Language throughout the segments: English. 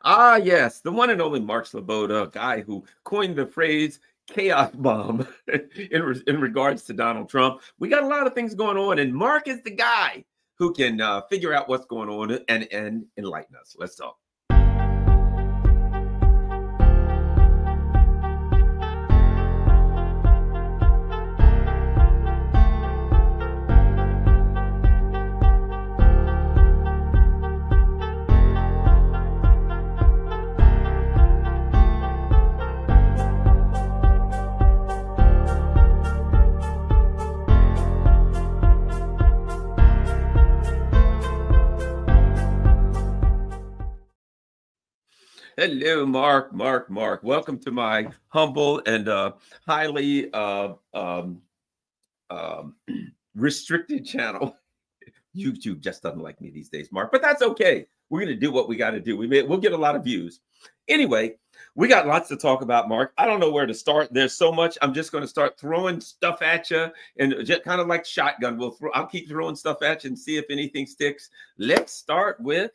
Ah, yes, the one and only Mark Sloboda, a guy who coined the phrase chaos bomb in regards to Donald Trump. We got a lot of things going on, and Mark is the guy who can figure out what's going on and enlighten us. Let's talk. Hello, Mark. Welcome to my humble and highly um, restricted channel. YouTube just doesn't like me these days, Mark, but that's okay. We're going to do what we got to do. We'll get a lot of views. Anyway, we got lots to talk about, Mark. I don't know where to start. There's so much. I'm just going to start throwing stuff at you, and just kind of like shotgun. I'll keep throwing stuff at you and see if anything sticks. Let's start with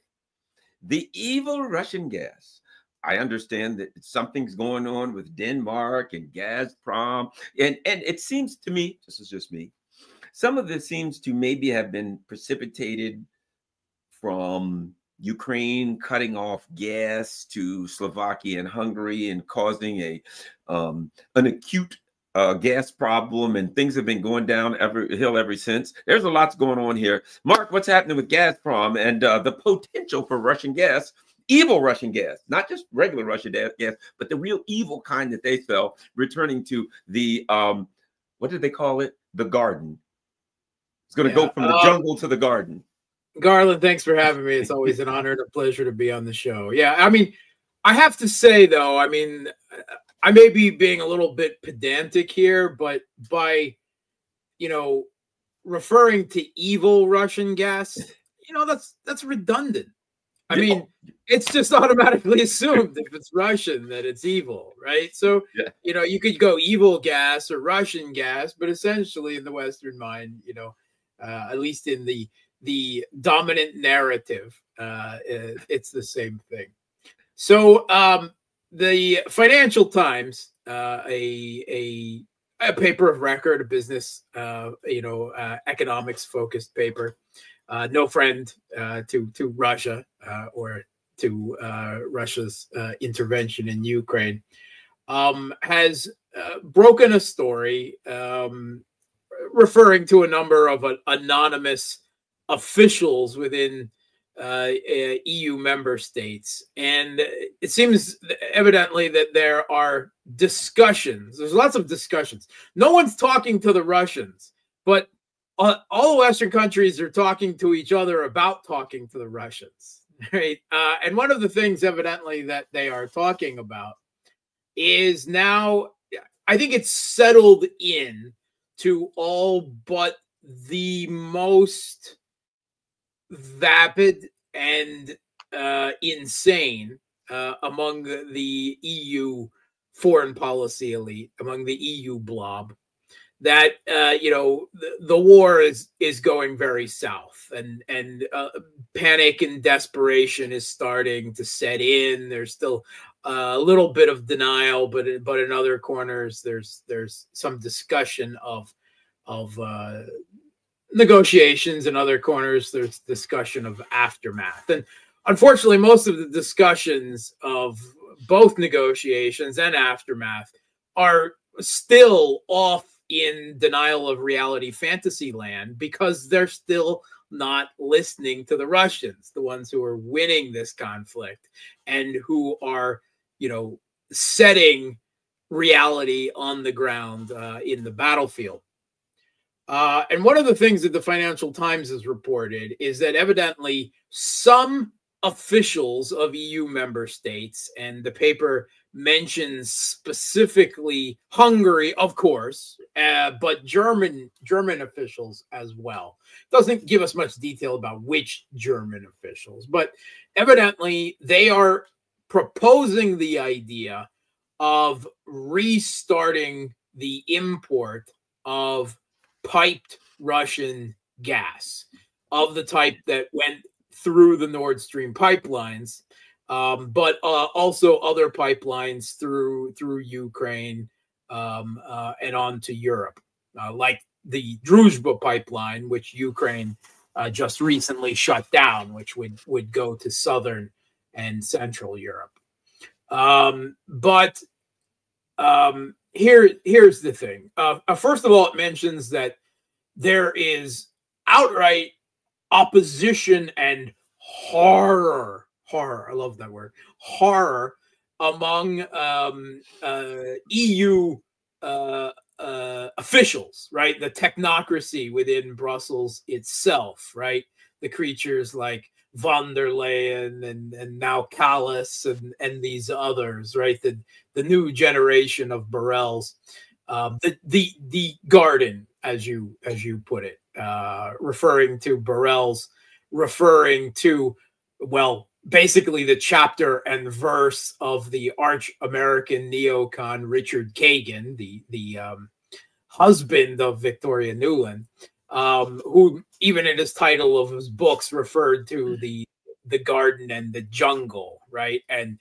the evil Russian gas. I understand that something's going on with Denmark and Gazprom, and it seems to me, this is just me, some of this seems to maybe have been precipitated from Ukraine cutting off gas to Slovakia and Hungary and causing an acute gas problem, and things have been going down hill ever since. There's a lot going on here. Mark, what's happening with Gazprom and the potential for Russian gas? Evil Russian gas, not just regular Russian gas, but the real evil kind that they sell, returning to the, what did they call it? The garden. It's going to go from the jungle to the garden. Garland, thanks for having me. It's always an honor and a pleasure to be on the show. Yeah, I mean, I have to say, though, I mean, I may be being a little bit pedantic here, but by, referring to evil Russian gas, that's redundant. I mean, it's just automatically assumed if it's Russian that it's evil, right? So, you could go evil gas or Russian gas, but essentially in the Western mind, at least in the dominant narrative, it's the same thing. So the Financial Times, a paper of record, a business, economics focused paper, no friend to Russia or to Russia's intervention in Ukraine, has broken a story referring to a number of anonymous officials within EU member states. And it seems evidently that there are discussions. There's lots of discussions. No one's talking to the Russians, but all the Western countries are talking to each other about talking to the Russians, right? And one of the things evidently that they are talking about is now, I think it's settled in to all but the most vapid and insane among the EU foreign policy elite, among the EU blob, that the war is going very south, and panic and desperation is starting to set in. There's still a little bit of denial, but in other corners there's some discussion of negotiations. In other corners there's discussion of aftermath. And unfortunately, most of the discussions of both negotiations and aftermath are still off in denial of reality fantasy land, because they're still not listening to the Russians, the ones who are winning this conflict and who are, setting reality on the ground in the battlefield. And one of the things that the Financial Times has reported is that evidently some officials of EU member states, and the paper mentions specifically Hungary, of course, but German officials as well. Doesn't give us much detail about which German officials, but evidently they are proposing the idea of restarting the import of piped Russian gas of the type that went through the Nord Stream pipelines, but also other pipelines through Ukraine and on to Europe, like the Druzhba pipeline, which Ukraine just recently shut down, which would go to southern and central Europe. But here's the thing. First of all, it mentions that there is outright opposition and horror. I love that word. Horror among EU officials, right? The technocracy within Brussels itself, right? The creatures like von der Leyen and now Callas and these others, right? The new generation of Borrells, the garden, as you put it, referring to Borrells, referring to, well, basically the chapter and verse of the arch American neocon Richard Kagan, the husband of Victoria Nuland, who even in his title of his books referred to the garden and the jungle, right? And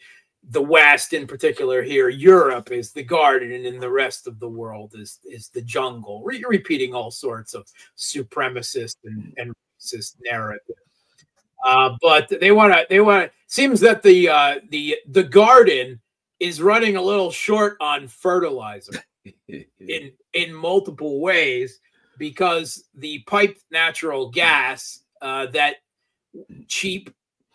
the West in particular here, Europe is the garden, and in the rest of the world is the jungle. Repeating all sorts of supremacist and racist narrative. But they want to. Seems that the garden is running a little short on fertilizer in multiple ways, because the piped natural gas that cheap,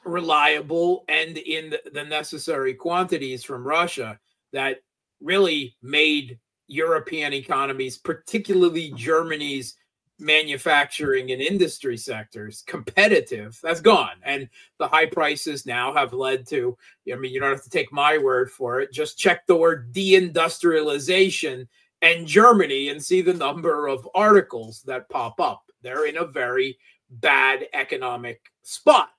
reliable, and in the necessary quantities from Russia that really made European economies, particularly Germany's manufacturing and industry sectors, competitive, that's gone. And the high prices now have led to, I mean, you don't have to take my word for it, just check the word deindustrialization and Germany and see the number of articles that pop up. They're in a very bad economic spot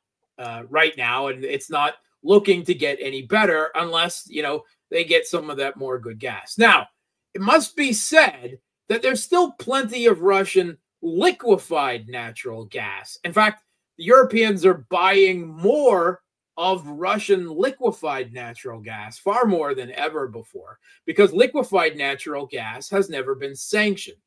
right now, and it's not looking to get any better unless, you know, they get some of that more good gas. Now, it must be said that there's still plenty of Russian liquefied natural gas. In fact, the Europeans are buying more of Russian liquefied natural gas, far more than ever before, because liquefied natural gas has never been sanctioned.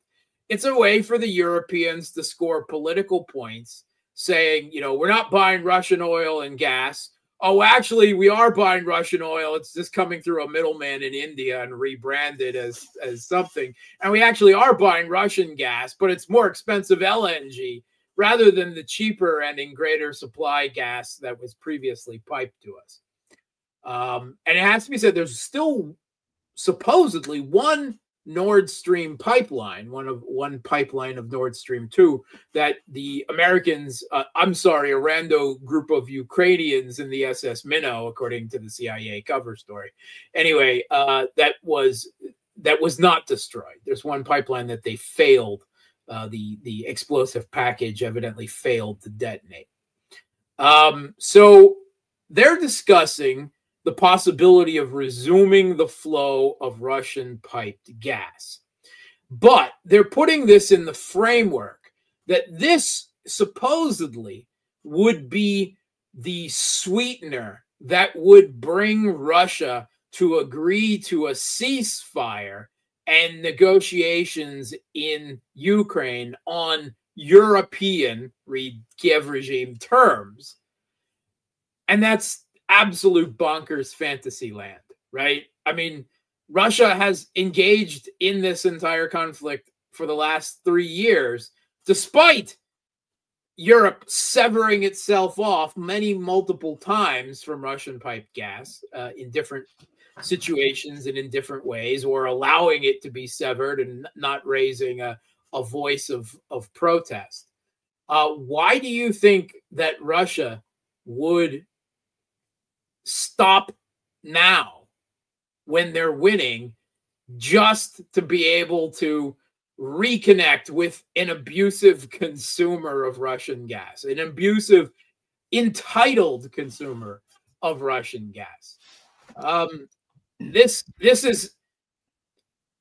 It's a way for the Europeans to score political points, saying, you know, we're not buying Russian oil and gas. Oh, actually, we are buying Russian oil. It's just coming through a middleman in India and rebranded as something. And we actually are buying Russian gas, but it's more expensive LNG rather than the cheaper and in greater supply gas that was previously piped to us. And it has to be said, there's still supposedly one Nord Stream pipeline, one pipeline of Nord Stream 2 that the Americans, a rando group of Ukrainians in the SS Minnow, according to the CIA cover story. Anyway, that was not destroyed. There's one pipeline that they failed. The explosive package evidently failed to detonate. So they're discussing the possibility of resuming the flow of Russian piped gas. But they're putting this in the framework that this supposedly would be the sweetener that would bring Russia to agree to a ceasefire and negotiations in Ukraine on European, read Kiev regime, terms. And that's absolute bonkers fantasy land, right? I mean, Russia has engaged in this entire conflict for the last 3 years, despite Europe severing itself off multiple times from Russian piped gas in different situations and in different ways, or allowing it to be severed and not raising a voice of protest. Why do you think that Russia would stop now when they're winning just to be able to reconnect with an abusive consumer of Russian gas, an abusive, entitled consumer of Russian gas? This is,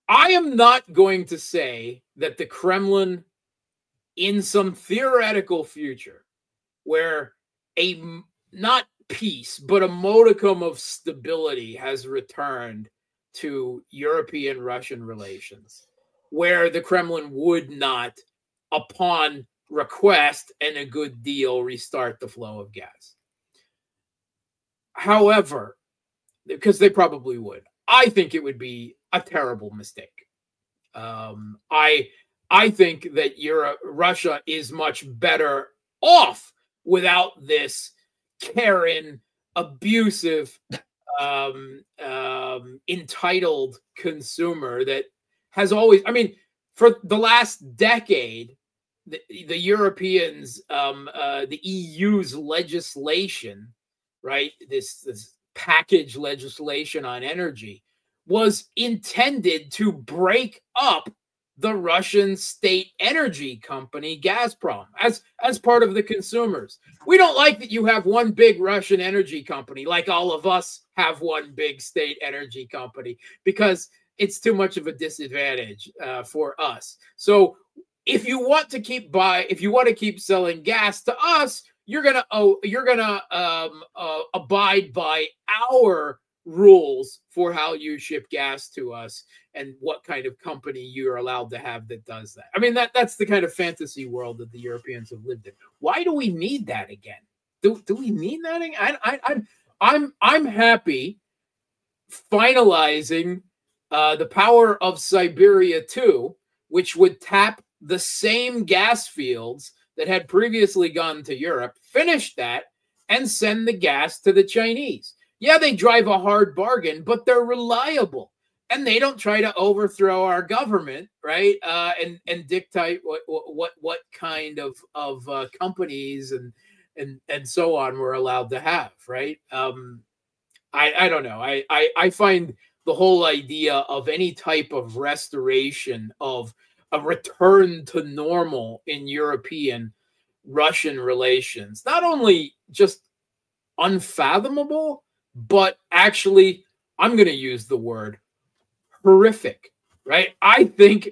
I am not going to say that the Kremlin, in some theoretical future where a not peace, but a modicum of stability has returned to European-Russian relations, where the Kremlin would not, upon request and a good deal, restart the flow of gas. However, because they probably would, I think it would be a terrible mistake. I think that Russia is much better off without this Karen, abusive, entitled consumer that has always, I mean, for the last decade, the Europeans, the EU's legislation, right, this package legislation on energy was intended to break up the Russian state energy company Gazprom as part of the consumers. We don't like that you have one big Russian energy company, like all of us have one big state energy company, because it's too much of a disadvantage for us. So if you want to keep selling gas to us, you're gonna abide by our rules for how you ship gas to us and what kind of company you're allowed to have that does that. I mean, that's the kind of fantasy world that the Europeans have lived in. Why do we need that again? Do we need that again? I'm happy finalizing the Power of Siberia 2, which would tap the same gas fields that had previously gone to Europe, finish that, and send the gas to the Chinese. Yeah, they drive a hard bargain, but they're reliable, and they don't try to overthrow our government, right? And dictate what kind of companies and so on we're allowed to have, right? I don't know. I find the whole idea of any type of restoration of a return to normal in European-Russian relations not only just unfathomable, but actually, I'm going to use the word horrific, right? I think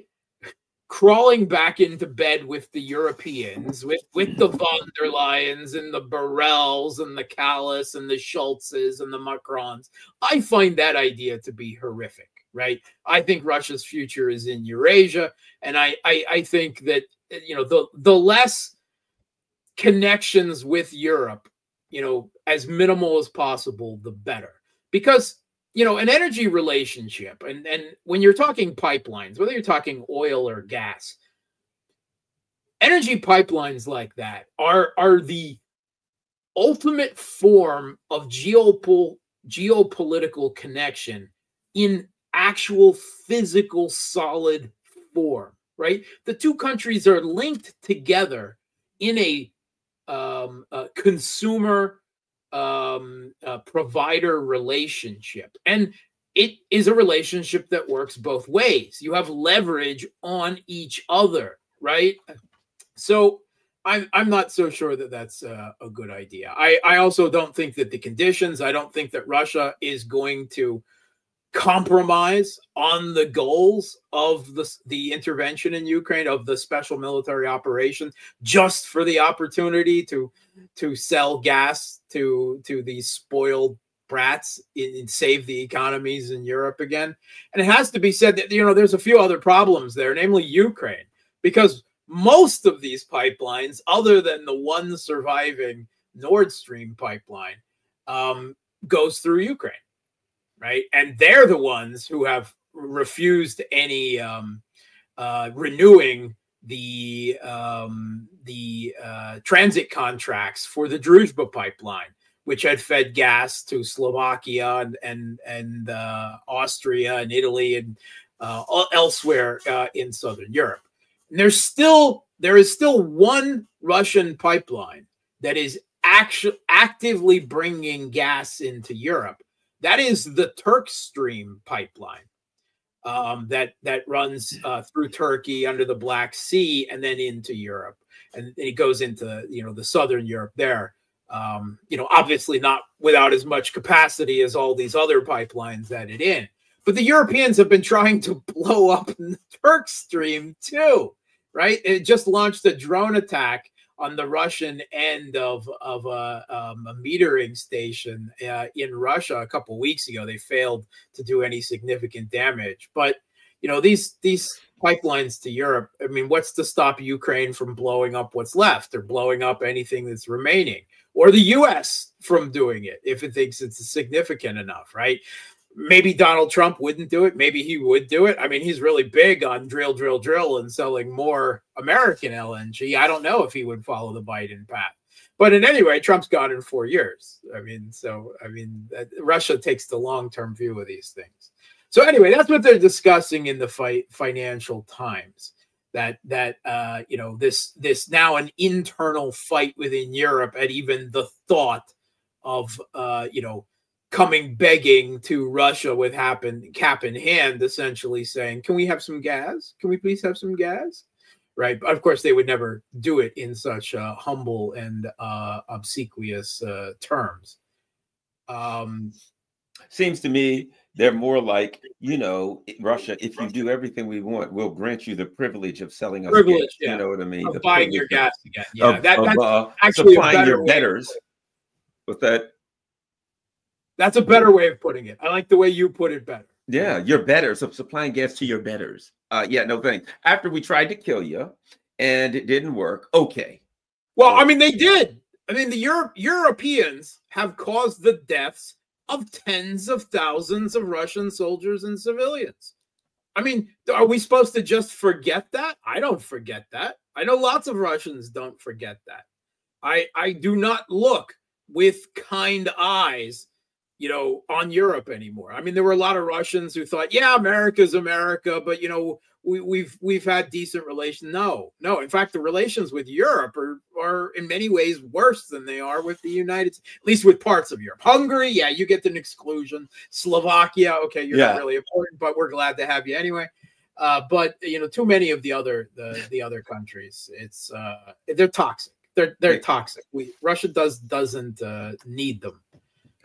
crawling back into bed with the Europeans, with the von der Leyens and the Borrells and the Callas and the Schultzes and the Macrons, I find that idea to be horrific, right? I think Russia's future is in Eurasia, and I think that, you know, the less connections with Europe, you know, as minimal as possible, the better. Because, you know, an energy relationship, and when you're talking pipelines, whether you're talking oil or gas, energy pipelines like that are the ultimate form of geopolitical connection in actual physical solid form, right? The two countries are linked together in a consumer provider relationship, and it is a relationship that works both ways. You have leverage on each other, right? So I'm not so sure that that's a good idea. I also don't think that the conditions, I don't think that Russia is going to compromise on the goals of the intervention in Ukraine, of the special military operation, just for the opportunity to sell gas to these spoiled brats and save the economies in Europe again. And it has to be said that, you know, there's a few other problems there, namely Ukraine, because most of these pipelines, other than the one surviving Nord Stream pipeline, goes through Ukraine. Right, and they're the ones who have refused any renewing the transit contracts for the Druzhba pipeline, which had fed gas to Slovakia and Austria and Italy and elsewhere in Southern Europe. And there is still one Russian pipeline that is actively bringing gas into Europe. That is the Turkstream pipeline that runs through Turkey under the Black Sea and then into Europe, and it goes into, you know, the Southern Europe there. You know, obviously not without as much capacity as all these other pipelines that it in. But the Europeans have been trying to blow up the Turkstream too, right? It just launched a drone attack on the Russian end of a metering station in Russia a couple weeks ago. They failed to do any significant damage. But, you know, these pipelines to Europe, I mean, what's to stop Ukraine from blowing up what's left or blowing up anything that's remaining, or the U.S. from doing it if it thinks it's significant enough, right? Maybe Donald Trump wouldn't do it. Maybe he would do it. I mean, he's really big on drill, drill, drill and selling more American LNG. I don't know if he would follow the Biden path. But in any way, Trump's gone in 4 years. Russia takes the long-term view of these things. So anyway, that's what they're discussing in the Financial Times. That you know, this now an internal fight within Europe at even the thought of you know, coming begging to Russia with cap in hand, essentially saying, "Can we have some gas? Can we please have some gas?" Right? But of course, they would never do it in such humble and obsequious terms. Seems to me they're more like, you know, Russia, if you do everything we want, we'll grant you the privilege of selling us gas. Yeah. You know what I mean? Of buying your gas again. Yeah, that's actually supplying your debtors with that. That's a better way of putting it. I like the way you put it better. Yeah, your betters, of supplying gas to your betters. Yeah, no thanks. After we tried to kill you and it didn't work, okay. Well, I mean, they did. I mean, the Europeans have caused the deaths of tens of thousands of Russian soldiers and civilians. I mean, are we supposed to just forget that? I don't forget that. I know lots of Russians don't forget that. I do not look with kind eyes, you know, on Europe anymore. I mean, there were a lot of Russians who thought, yeah, America's America, but, you know, we've had decent relations. No. In fact, the relations with Europe are in many ways worse than they are with the United States, at least with parts of Europe. Hungary, yeah, you get an exclusion. Slovakia, okay, you're not really important, but we're glad to have you anyway. But, you know, too many of the other countries, it's they're toxic. They're toxic. Russia doesn't need them.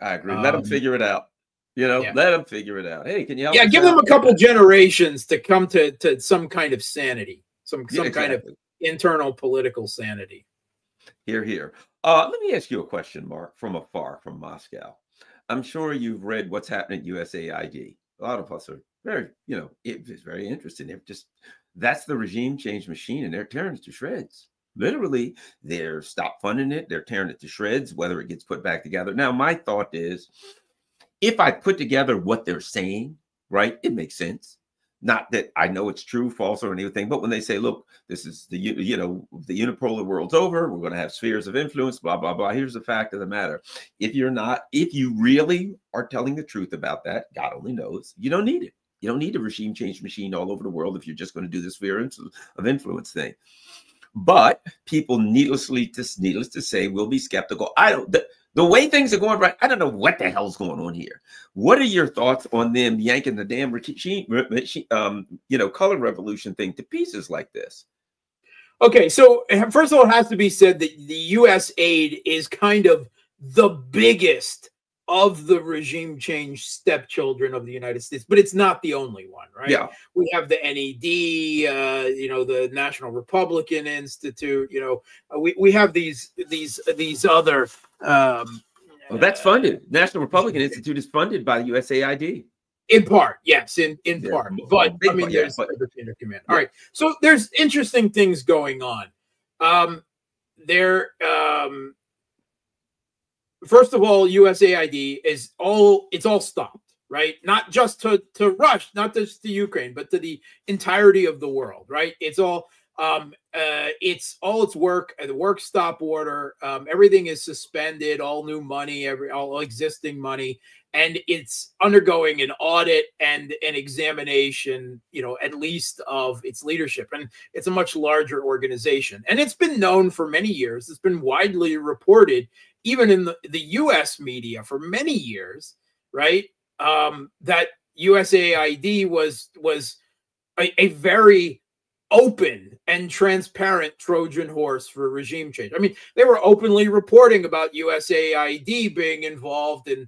I agree. Let them figure it out. You know, let them figure it out. Hey, can you help? Yeah, give them a couple generations to come to some kind of sanity, some kind of internal political sanity. Hear, hear. Let me ask you a question, Mark, from afar, from Moscow. I'm sure you've read what's happening at USAID. A lot of us are very, you know, it's very interesting. That's the regime change machine, and they're tearing it to shreds. Literally, they're stop funding it. They're tearing it to shreds, whether it gets put back together. Now, my thought is, if I put together what they're saying, right, it makes sense. Not that I know it's true, false, or anything, but when they say, look, this is the unipolar world's over, we're going to have spheres of influence, blah, blah, blah. Here's the fact of the matter. If you really are telling the truth about that, God only knows, you don't need it. You don't need a regime change machine all over the world if you're just going to do the sphere of influence thing. But people, needless to say, will be skeptical. The way things are going right, I don't know what the hell's going on here. What are your thoughts on them yanking the damn color revolution thing to pieces like this? Okay, so first of all, it has to be said that the U.S. aid is kind of the biggest of the regime change stepchildren of the United States, but it's not the only one, right? Yeah. We have the NED, the National Republican Institute, we have these other. Well, that's funded. National Republican Institute is funded by the USAID. In part, yes, in part. But I mean, there's the chain of command. All right. So there's interesting things going on. First of all, USAID it's all stopped, right? Not just to Russia, not just to Ukraine, but to the entirety of the world, right? It's all its work, the work stop order, everything is suspended, all new money, all existing money, and it's undergoing an audit and an examination, at least of its leadership. And it's a much larger organization. And it's been known for many years. It's been widely reported, even in the US media for many years, right? That USAID was a very open and transparent Trojan horse for regime change. I mean, they were openly reporting about USAID being involved in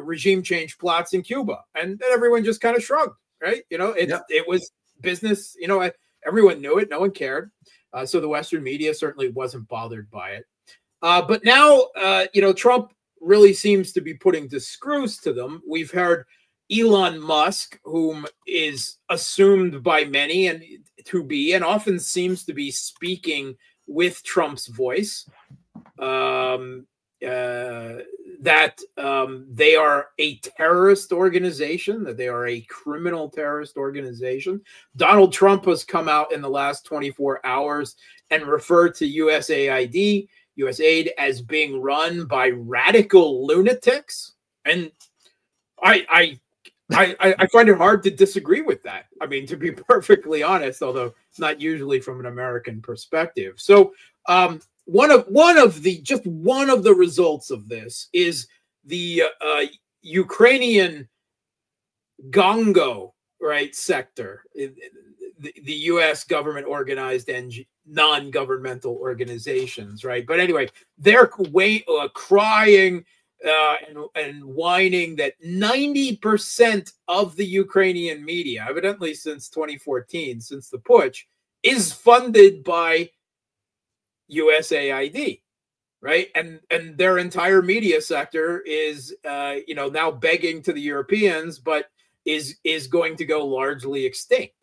regime change plots in Cuba, and then everyone just kind of shrugged, right? It was business. Everyone knew it. No one cared. So the Western media certainly wasn't bothered by it. But now, Trump really seems to be putting the screws to them. We've heard Elon Musk, whom is assumed by many and often seems to be speaking with Trump's voice, that they are a terrorist organization, that they are a criminal terrorist organization. Donald Trump has come out in the last 24 hours and referred to USAID as being run by radical lunatics. And I find it hard to disagree with that. I mean, to be perfectly honest, although not usually from an American perspective. So one of the results of this is the Ukrainian Gongo sector, the U.S. government organized non-governmental organizations, right? But anyway, they're crying and whining that 90% of the Ukrainian media, evidently since 2014, since the putsch, is funded by USAID, right? And their entire media sector is now begging to the Europeans, but is going to go largely extinct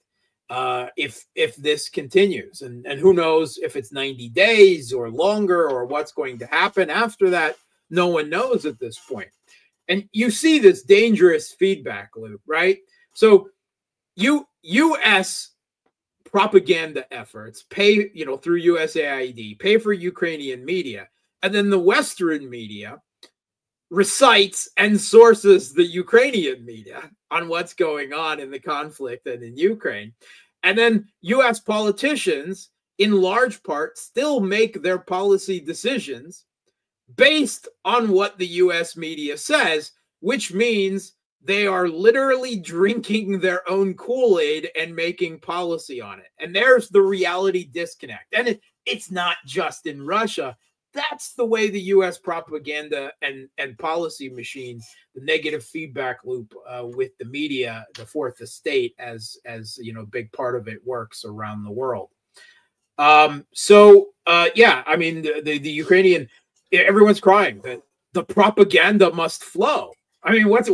if this continues. And who knows if it's 90 days or longer or what's going to happen after that. No one knows at this point. And you see this dangerous feedback loop, right? So U.S. propaganda efforts pay, through USAID, pay for Ukrainian media. And then the Western media recites and sources the Ukrainian media on what's going on in the conflict and in Ukraine. And then U.S. politicians, in large part, still make their policy decisions based on what the U.S. media says, which means they are literally drinking their own Kool-Aid and making policy on it. And there's the reality disconnect. And it's not just in Russia. That's the way the U.S. propaganda and policy machine, the negative feedback loop with the media, the fourth estate, as big part of it works around the world. I mean, the Ukrainian, everyone's crying that the propaganda must flow. I mean, what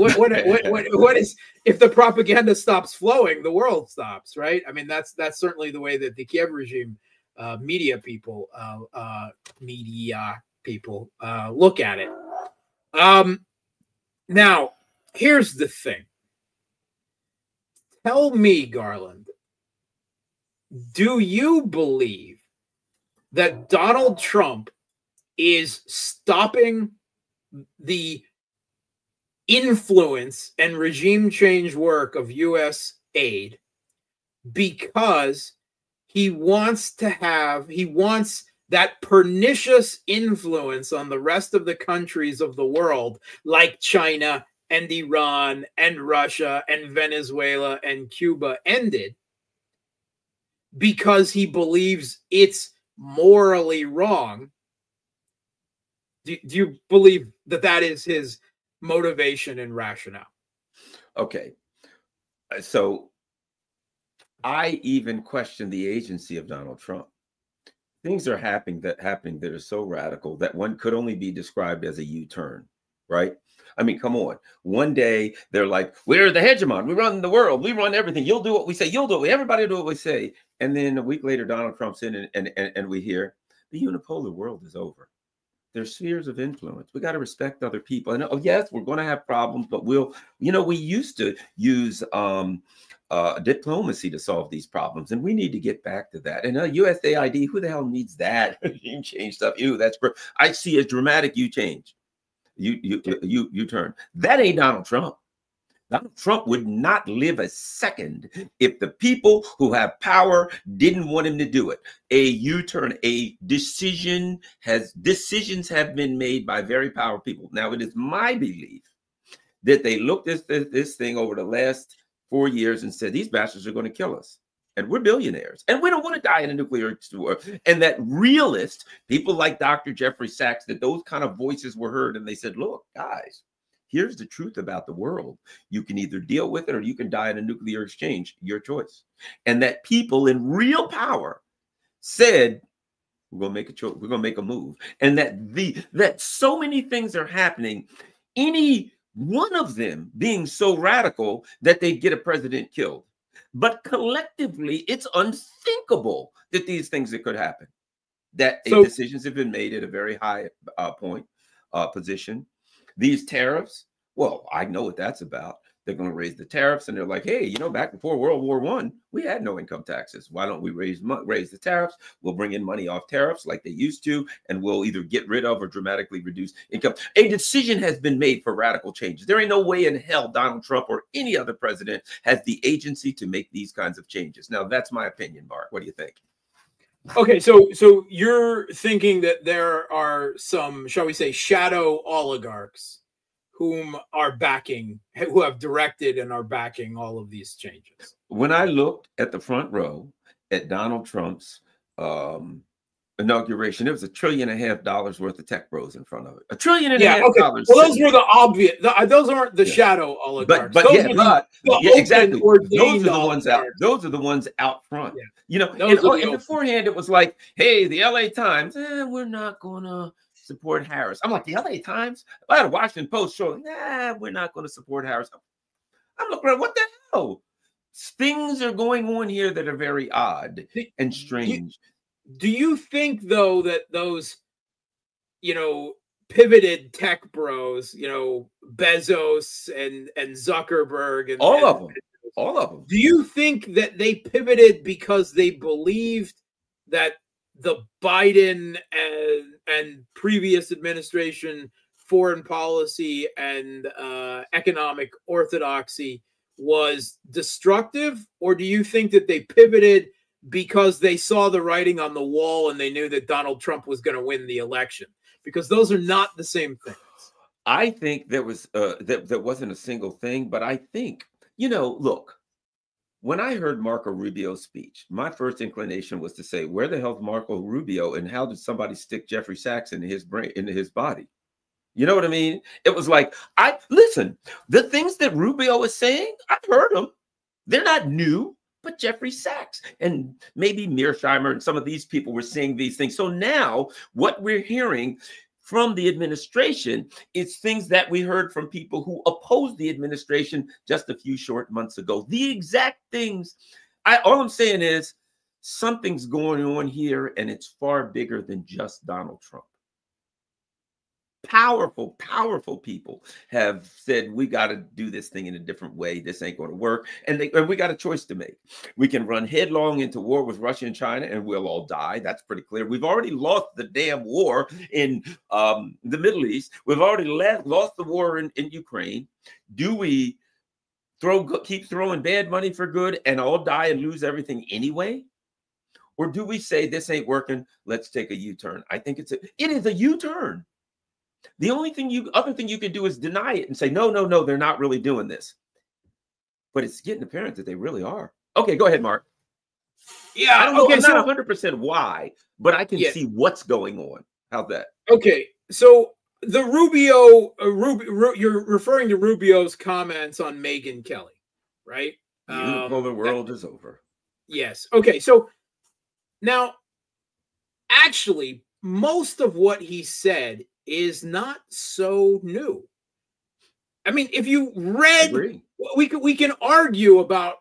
is, if the propaganda stops flowing, the world stops, right? I mean, that's certainly the way that the Kiev regime media people look at it. Now, here's the thing. Tell me, Garland, do you believe that Donald Trump is stopping the influence and regime change work of U.S. aid because he wants that pernicious influence on the rest of the countries of the world, like China and Iran and Russia and Venezuela and Cuba, ended because he believes it's morally wrong? Do you believe that is his motivation and rationale? Okay. So I even question the agency of Donald Trump. Things are happening that are so radical that one could only be described as a U-turn, right? I mean, come on. One day they're like, we're the hegemon. We run the world. We run everything. You'll do what we say. You'll do it. Everybody do what we say. And then a week later, Donald Trump's in and we hear the unipolar world is over. There's spheres of influence. We got to respect other people. And yes, we're going to have problems, but we used to use diplomacy to solve these problems, and we need to get back to that. And USAID, who the hell needs that? You change stuff. That's I see a dramatic change. You turn. That ain't Donald Trump. Donald Trump would not live a second if the people who have power didn't want him to do it. A U-turn, decisions have been made by very powerful people. Now, it is my belief that they looked at this thing over the last 4 years and said, these bastards are going to kill us. And we're billionaires. And we don't want to die in a nuclear war. And that realists, people like Dr. Jeffrey Sachs, that those kind of voices were heard. And they said, look, guys, here's the truth about the world. You can either deal with it or you can die in a nuclear exchange, your choice. And that people in real power said, we're gonna make a choice, we're gonna make a move, and that so many things are happening, any one of them being so radical that they get a president killed. But collectively, it's unthinkable that these things that could happen. That decisions have been made at a very high position. These tariffs, well, I know what that's about. They're going to raise the tariffs, and they're like, hey, you know, back before World War I, we had no income taxes. Why don't we raise the tariffs? We'll bring in money off tariffs like they used to, and we'll either get rid of or dramatically reduce income. A decision has been made for radical changes. There ain't no way in hell Donald Trump or any other president has the agency to make these kinds of changes. Now, that's my opinion, Mark. What do you think? Okay, so you're thinking that there are some, shall we say, shadow oligarchs who have directed and are backing all of these changes. When I looked at the front row at Donald Trump's inauguration, there was $1.5 trillion worth of tech bros in front of it. $1.5 trillion. Okay. Well, those were the obvious. Those aren't the shadow oligarchs. Exactly. Those are the ones out. Those are the ones out front. Yeah. You know, and beforehand it was like, hey, the LA Times, we're not gonna support Harris. I'm like, the LA Times? I had a Washington Post showing, we're not going to support Harris. I'm looking around, what the hell? Things are going on here that are very odd and strange. Do you think, though, that those, you know, pivoted tech bros, you know, Bezos and Zuckerberg and all of them. Do you think that they pivoted because they believed that the Biden and previous administration foreign policy and economic orthodoxy was destructive? Or do you think that they pivoted because they saw the writing on the wall and they knew that Donald Trump was going to win the election? Because those are not the same things. I think there was that wasn't a single thing, but I think, you know, look, when I heard Marco Rubio's speech, my first inclination was to say, where the hell's Marco Rubio, and how did somebody stick Jeffrey Sachs into his brain, into his body? You know what I mean? It was like, listen, the things that Rubio is saying, I've heard them. They're not new, but Jeffrey Sachs and maybe Mearsheimer and some of these people were saying these things. So now what we're hearing from the administration is things that we heard from people who opposed the administration just a few short months ago. The exact things. All I'm saying is something's going on here, and it's far bigger than just Donald Trump. Powerful, powerful people have said, we got to do this thing in a different way. This ain't going to work. And we got a choice to make. We can run headlong into war with Russia and China, and we'll all die. That's pretty clear. We've already lost the damn war in the Middle East. We've already lost the war in Ukraine. Do we keep throwing bad money for good and all die and lose everything anyway? Or do we say, this ain't working, let's take a U-turn? I think it is a U-turn. The only other thing you can do is deny it and say, no, they're not really doing this. But it's getting apparent that they really are. Okay, go ahead, Mark. Yeah, I don't know, I'm not 100% why, but I can see what's going on. How's that? Okay, so the Rubio, you're referring to Rubio's comments on Megyn Kelly, right? The unipolar world is over. Yes. Okay, so now, actually, most of what he said is not so new. I mean, if you read, we can argue about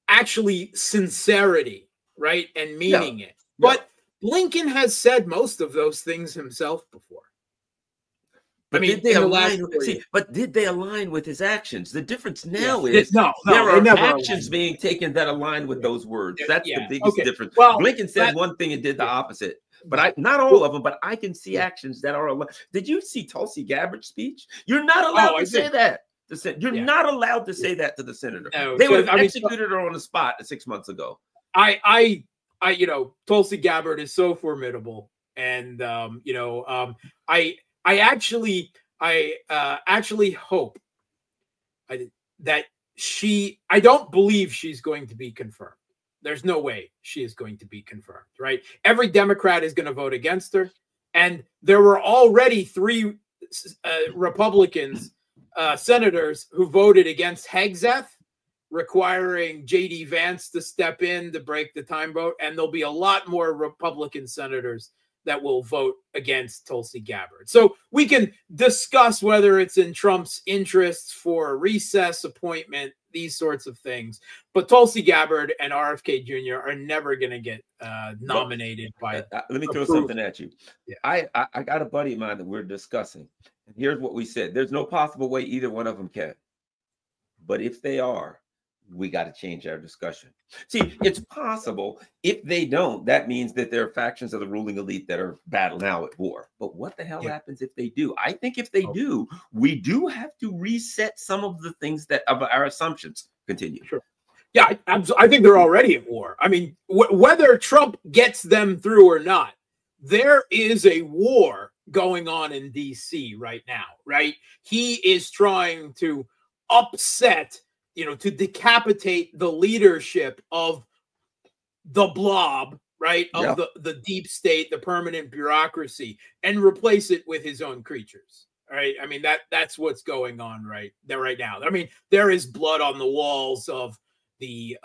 actually sincerity, right, and meaning it. But Blinken has said most of those things himself before. But did they align? But did they align with his actions? The difference now is there are actions being taken that align with those words. That's the biggest difference. Well, Blinken said one thing and did the opposite. But not all of them, but I can see actions that are aligned. Did you see Tulsi Gabbard's speech? You're not allowed to say that. You're not allowed to say that to the senator. No, they would have executed her on the spot 6 months ago. I Tulsi Gabbard is so formidable, and I actually hope that I don't believe she's going to be confirmed. There's no way she is going to be confirmed, right? Every Democrat is going to vote against her. And there were already 3 Republicans, senators who voted against Hegseth, requiring J.D. Vance to step in to break the time vote, and there'll be a lot more Republican senators that will vote against Tulsi Gabbard. So we can discuss whether it's in Trump's interests for a recess appointment, these sorts of things. But Tulsi Gabbard and RFK Jr. are never going to get nominated by. Let me throw something at you. Yeah. I got a buddy of mine that we're discussing. And here's what we said. There's no possible way either one of them can. But if they are, we got to change our discussion. See, it's possible. If they don't, that means that there are factions of the ruling elite that are battling now at war. But what the hell happens if they do? I think if they do, we do have to reset some of the things that of our assumptions. Continue. Sure. Yeah, I think they're already at war. I mean, whether Trump gets them through or not, there is a war going on in D.C. right now, right? He is trying to upset, to decapitate the leadership of the blob, right? Of the deep state, the permanent bureaucracy, and replace it with his own creatures. All right. I mean, that's what's going on right now. I mean, there is blood on the walls of the,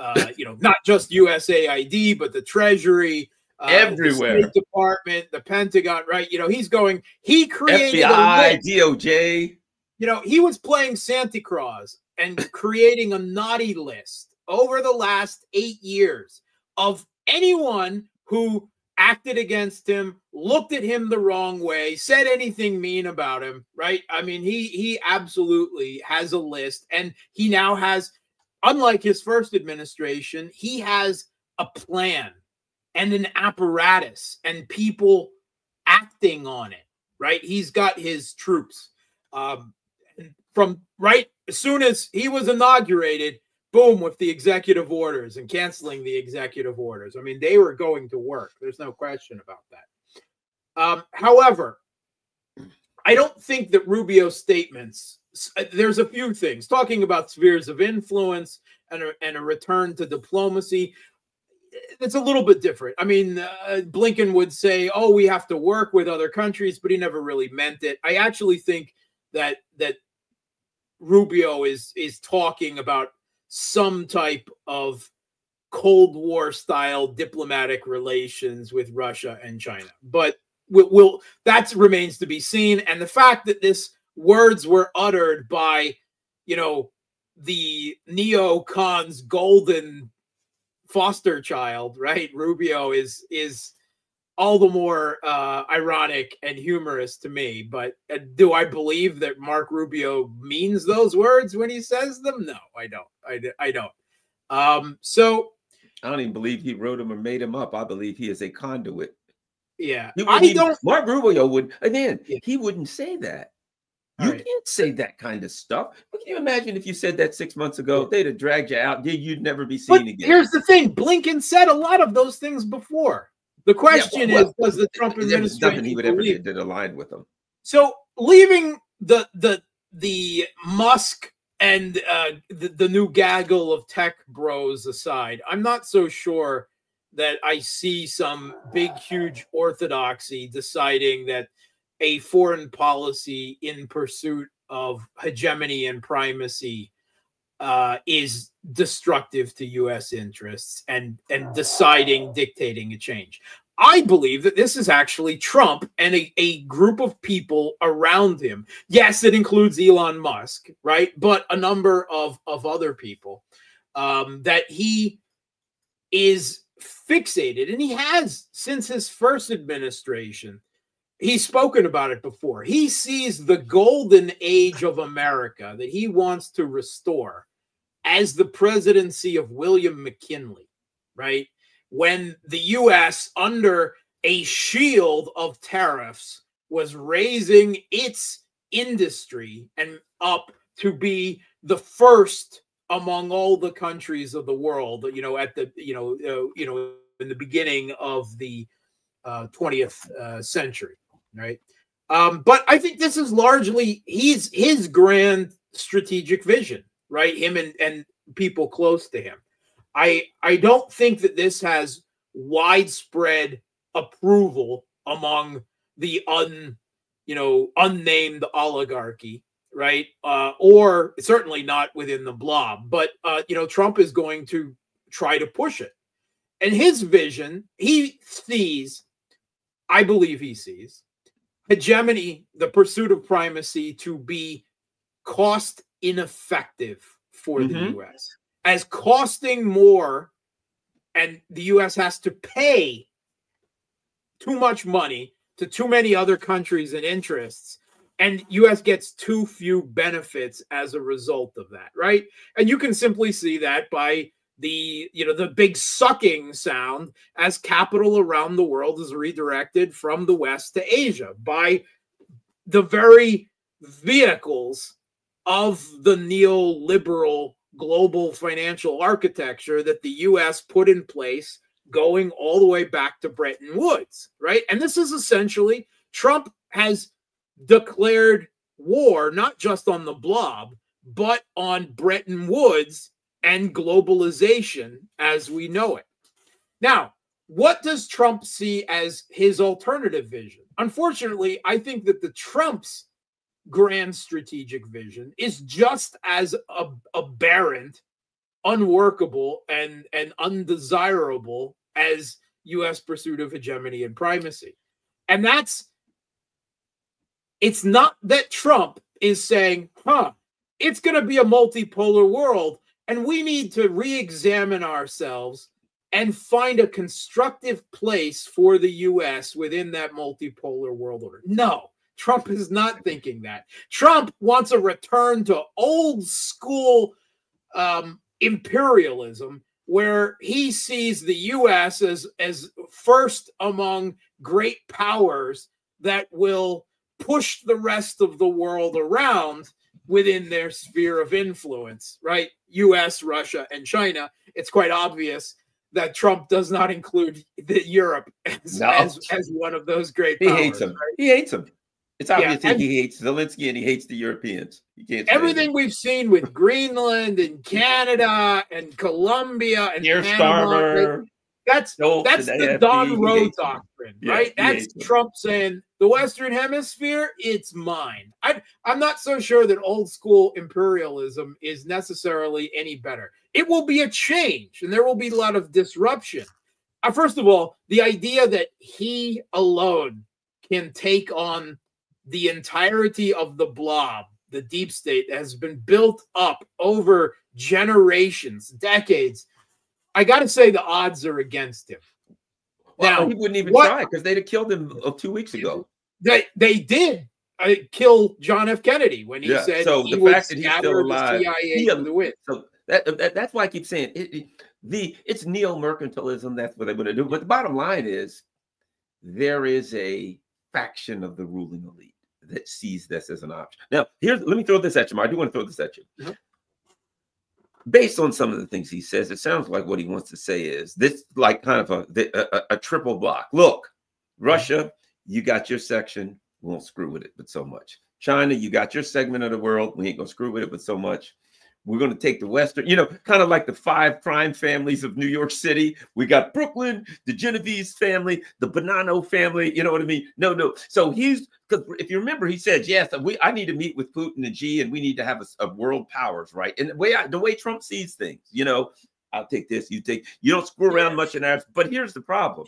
not just USAID, but the Treasury, everywhere, the State Department, the Pentagon, right? He created FBI, DOJ. He was playing Santa Claus and creating a naughty list over the last 8 years of anyone who acted against him, looked at him the wrong way, said anything mean about him, right? I mean, he absolutely has a list, and he now has, unlike his first administration, he has a plan and an apparatus and people acting on it, right? He's got his troops. From right as soon as he was inaugurated, boom, with the executive orders and canceling the executive orders. I mean, they were going to work. There's no question about that. However, I don't think that Rubio's statements, there's a few things talking about spheres of influence and a return to diplomacy. It's a little bit different. I mean, Blinken would say, oh, we have to work with other countries, but he never really meant it. I actually think that Rubio is talking about some type of Cold War style diplomatic relations with Russia and China, but that remains to be seen. And the fact that this words were uttered by, the neocons' golden foster child, right? Rubio is all the more ironic and humorous to me. But do I believe that Mark Rubio means those words when he says them? No, I don't. I don't. So I don't even believe he wrote them or made them up. I believe he is a conduit. Yeah, Mark Rubio would, again, he wouldn't say that. You can't say that kind of stuff. But can you imagine if you said that 6 months ago? They'd have dragged you out. You'd never be seen again. Here's the thing. Blinken said a lot of those things before. The question is, does the Trump administration nothing he would ever did that aligned with them? So leaving the Musk and the new gaggle of tech bros aside, I'm not so sure that I see some big, huge orthodoxy deciding that a foreign policy in pursuit of hegemony and primacy is destructive to U.S. interests and dictating a change. I believe that this is actually Trump and a group of people around him. Yes, it includes Elon Musk, right? But a number of other people that he is fixated, and he has since his first administration. He's spoken about it before. He sees the golden age of America that he wants to restore as the presidency of William McKinley, right? When the U.S., under a shield of tariffs, was raising its industry and up to be the first among all the countries of the world, at the, in the beginning of the 20th century. Right. But I think this is largely his grand strategic vision, right? Him and people close to him. I don't think that this has widespread approval among the unnamed oligarchy, right? Or certainly not within the blob. But Trump is going to try to push it. And his vision, he sees, I believe he sees, hegemony, the pursuit of primacy, to be cost ineffective for the U.S. as costing more, and the U.S. has to pay too much money to too many other countries and interests, and U.S. gets too few benefits as a result of that, right? And you can simply see that by the big sucking sound as capital around the world is redirected from the West to Asia by the very vehicles of the neoliberal global financial architecture that the U.S. put in place going all the way back to Bretton Woods, right? And this is essentially, Trump has declared war not just on the blob, but on Bretton Woods and globalization as we know it. Now, what does Trump see as his alternative vision? Unfortunately, I think that the Trump's grand strategic vision is just as aberrant, unworkable, and undesirable as U.S. pursuit of hegemony and primacy. And it's not that Trump is saying, it's going to be a multipolar world, and we need to re-examine ourselves and find a constructive place for the U.S. within that multipolar world order. No, Trump is not thinking that. Trump wants a return to old school imperialism, where he sees the U.S. as first among great powers that will push the rest of the world around within their sphere of influence, right? U.S., Russia, and China. It's quite obvious that Trump does not include Europe as one of those great powers. He hates them. Right? He hates them. It's obvious that he hates Zelensky and he hates the Europeans. Everything we've seen with Greenland and Canada and Colombia and Panama, that's the Don Road doctrine, right? That's Trump saying the Western Hemisphere, it's mine. I'm not so sure that old school imperialism is necessarily any better. It will be a change, and there will be a lot of disruption. First of all, the idea that he alone can take on the entirety of the blob, the deep state that has been built up over generations, decades, I got to say the odds are against him. Well, he wouldn't even try because they'd have killed him 2 weeks ago. They did kill John F. Kennedy when he said so. He the fact that he's still alive, the win. So that's why I keep saying it's neo-mercantilism. That's what they're going to do. But the bottom line is there is a faction of the ruling elite that sees this as an option. Now, let me throw this at you. I do want to throw this at you. Based on some of the things he says, it sounds like what he wants to say is this, like kind of a triple block. Look, Russia, you got your section, we won't screw with it, but so much. China, you got your segment of the world, we ain't gonna screw with it, but so much. We're going to take the Western, kind of like the 5 crime families of New York City. We got Brooklyn, the Genovese family, the Bonanno family. You know what I mean? No. So because if you remember, he said, yes, I need to meet with Putin and Xi, and we need to have a world powers, right? And the way Trump sees things, I'll take this, you don't screw around much in ours. But here's the problem.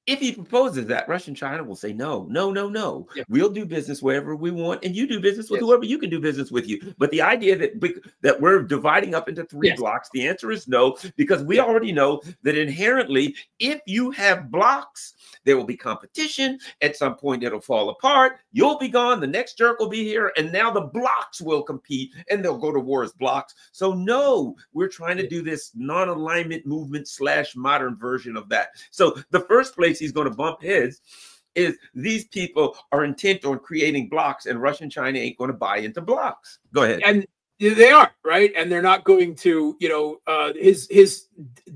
If he proposes that, Russia and China will say, no. Yeah. We'll do business wherever we want, and you do business with whoever you can do business with you. But the idea that we're dividing up into 3 blocks, the answer is no, because we already know that inherently, if you have blocks, there will be competition. At some point, it'll fall apart. You'll be gone. The next jerk will be here. And now the blocks will compete, and they'll go to war as blocks. So no, we're trying to do this non-alignment movement / modern version of that. So the first place he's going to bump heads is these people are intent on creating blocks, and Russia and China ain't going to buy into blocks. Go ahead. And they are, right? And they're not going to, his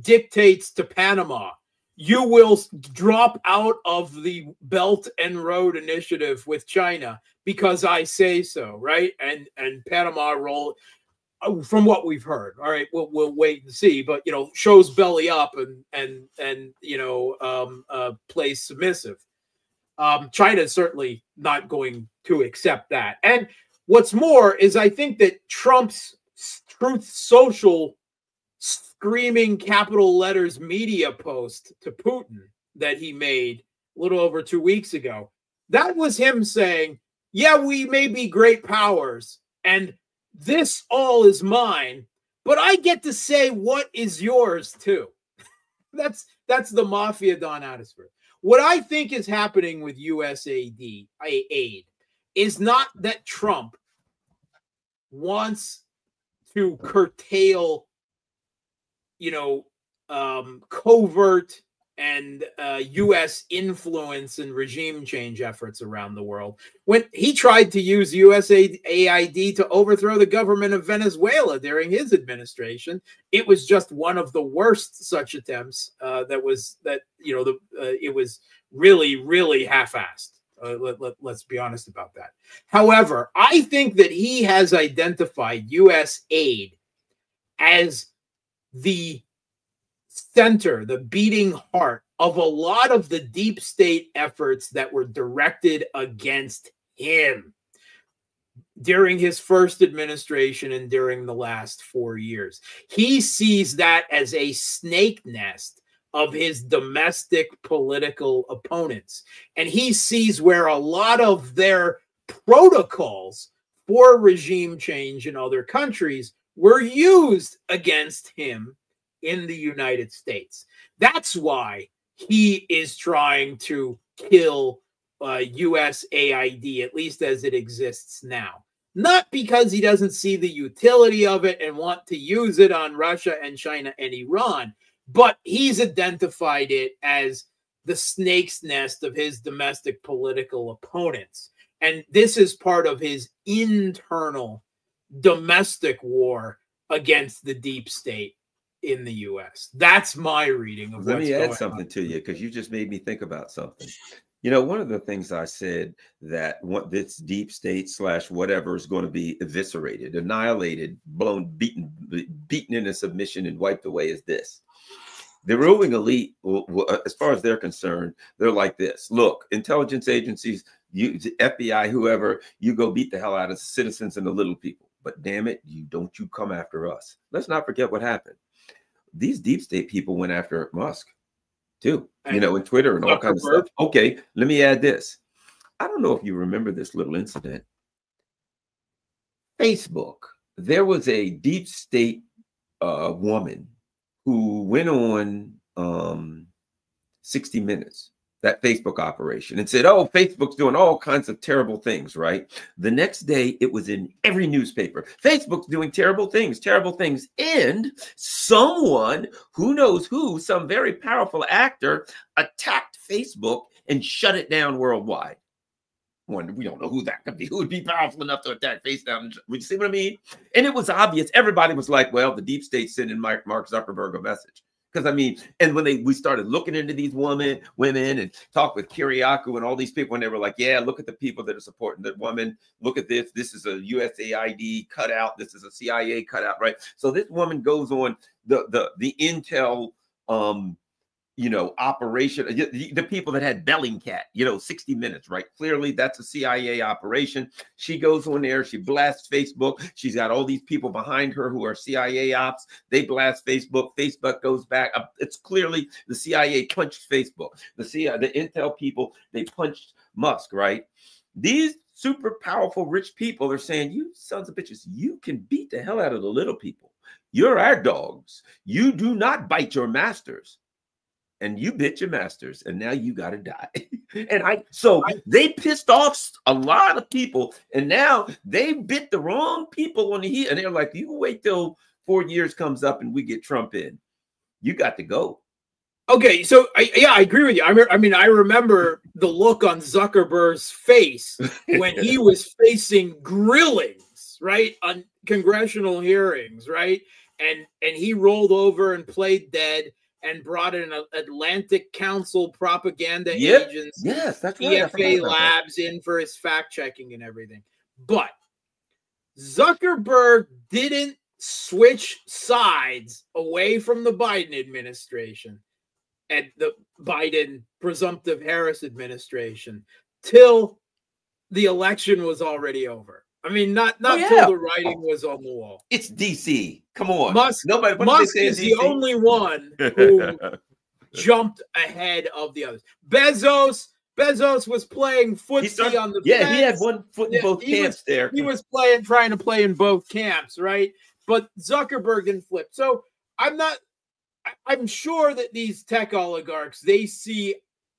dictates to Panama. You will drop out of the Belt and Road Initiative with China because I say so, right? And Panama roll, from what we've heard, all right, we'll wait and see. But shows belly up and plays submissive. China is certainly not going to accept that. And what's more is I think that Trump's Truth Social screaming capital letters media post to Putin that he made a little over 2 weeks ago, that was him saying, yeah, we may be great powers and this all is mine, but I get to say what is yours too. That's the mafia Don Addisford. What I think is happening with USAID aid is not that Trump wants to curtail, covert and U.S. influence and regime change efforts around the world. When he tried to use USAID to overthrow the government of Venezuela during his administration, it was just one of the worst such attempts. It was really, really half-assed. Let's be honest about that. However, I think that he has identified U.S. aid as the center, the beating heart of a lot of the deep state efforts that were directed against him during his first administration and during the last 4 years. He sees that as a snake nest of his domestic political opponents. And he sees where a lot of their protocols for regime change in other countries were used against him in the United States. That's why he is trying to kill USAID, at least as it exists now. Not because he doesn't see the utility of it and want to use it on Russia and China and Iran, but he's identified it as the snake's nest of his domestic political opponents. And this is part of his internal domestic war against the deep state in the U.S. That's my reading of what's going on. Let me add something to you, because you just made me think about something. One of the things I said that this deep state / whatever is going to be eviscerated, annihilated, beaten into submission and wiped away is this. The ruling elite, as far as they're concerned, they're like this. Look, intelligence agencies, FBI, whoever, you go beat the hell out of citizens and the little people. But damn it, don't you come after us. Let's not forget what happened. These deep state people went after Musk too, and Twitter and all kinds of stuff. Okay, let me add this. I don't know if you remember this little incident. Facebook, there was a deep state woman who went on 60 Minutes, that Facebook operation, and said, oh, Facebook's doing all kinds of terrible things, right? The next day, it was in every newspaper. Facebook's doing terrible things. And someone, who knows who, some very powerful actor, attacked Facebook and shut it down worldwide. We don't know who that could be. Who would be powerful enough to attack Facebook? You see what I mean? And it was obvious. Everybody was like, well, the deep state sending Mark Zuckerberg a message. Because and when we started looking into these women and talked with Kiriakou and all these people, and they were like, yeah, look at the people that are supporting the woman. Look at this. This is a USAID cutout. This is a CIA cutout, right? So this woman goes on the Intel operation, the people that had Bellingcat, 60 Minutes, right? Clearly that's a CIA operation. She goes on there, she blasts Facebook. She's got all these people behind her who are CIA ops. They blast Facebook. Facebook goes back. It's clearly the CIA punched Facebook. The Intel people, they punched Musk, right? These super powerful, rich people are saying, you sons of bitches, you can beat the hell out of the little people. You're our dogs. You do not bite your masters. And you bit your masters, and now you got to die. So they pissed off a lot of people, and now they bit the wrong people on the heel. And they're like, you wait till 4 years comes up and we get Trump in. You got to go. Okay, so I agree with you. I remember the look on Zuckerberg's face when he was facing grillings, right, on congressional hearings, right, and he rolled over and played dead. And brought in an Atlantic Council propaganda agents, yes, that's right, EFA labs in for his fact checking and everything. But Zuckerberg didn't switch sides away from the Biden administration and the Biden presumptive Harris administration till the election was already over. I mean, not till the writing was on the wall. It's DC. Come on. Musk is the only one who jumped ahead of the others. Bezos was playing footsie on the fence. He had one foot in both camps there. He was trying to play in both camps, right? But Zuckerberg didn't flip. So I'm sure that these tech oligarchs, they see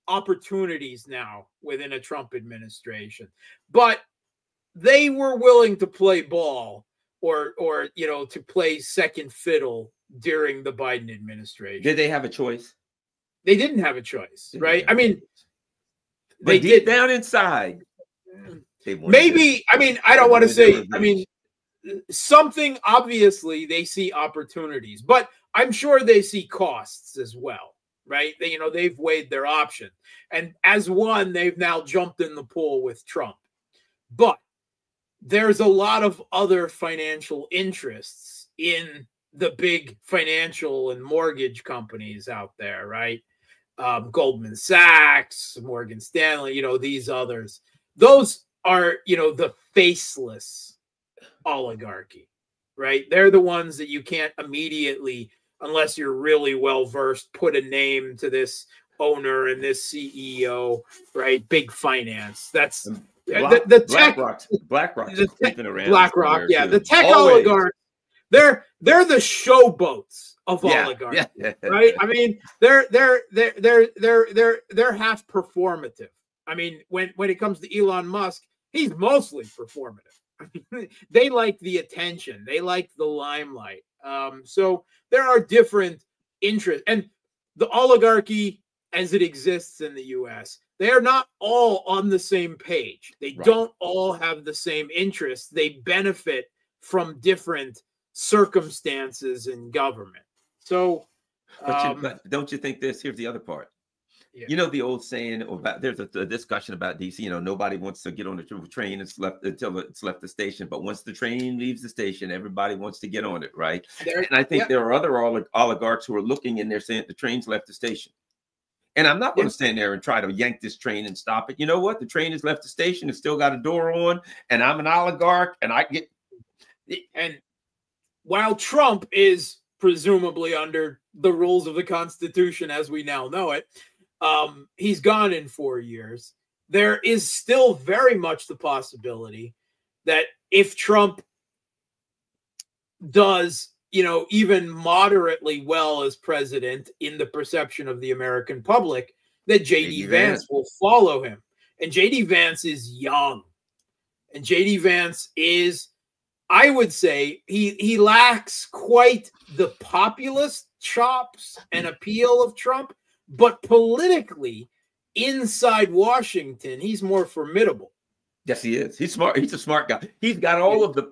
opportunities now within a Trump administration, but they were willing to play ball or to play second fiddle during the Biden administration. Did they have a choice? They didn't have a choice, right? I mean, they did down inside. Maybe, I mean, I don't want to say, I mean, something, obviously they see opportunities, but I'm sure they see costs as well, right? They've weighed their option. And as one, they've now jumped in the pool with Trump. But there's a lot of other financial interests in the big financial and mortgage companies out there, right? Goldman Sachs, Morgan Stanley, these others. Those are, the faceless oligarchy, right? They're the ones that you can't immediately, unless you're really well versed, put a name to this owner and this CEO, right? Big finance. That's the tech. BlackRock's creeping around. BlackRock, yeah. The tech oligarchs. They're the showboats of oligarchy, right? I mean, they're half performative. I mean, when it comes to Elon Musk, he's mostly performative. They like the attention. They like the limelight. So there are different interests, and the oligarchy as it exists in the U.S., they are not all on the same page. They don't all have the same interests. They benefit from different circumstances in government. So, but don't you think this? Here's the other part. Yeah. The old saying about there's a discussion about DC. Nobody wants to get on the train until it's left the station. But once the train leaves the station, everybody wants to get on it, right? And I think there are other oligarchs who are looking and they're saying the train's left the station. And I'm not going to stand there and try to yank this train and stop it. You know what? The train has left the station. It's still got a door on, and I'm an oligarch, and I get. And while Trump is presumably under the rules of the Constitution as we now know it, he's gone in 4 years. There is still very much the possibility that if Trump does, even moderately well as president in the perception of the American public, that J.D. Vance will follow him. And J.D. Vance is young. And J.D. Vance is, I would say, he lacks quite the populist chops and appeal of Trump, but politically, inside Washington, he's more formidable. Yes, he is. He's smart. He's a smart guy. He's got all of the.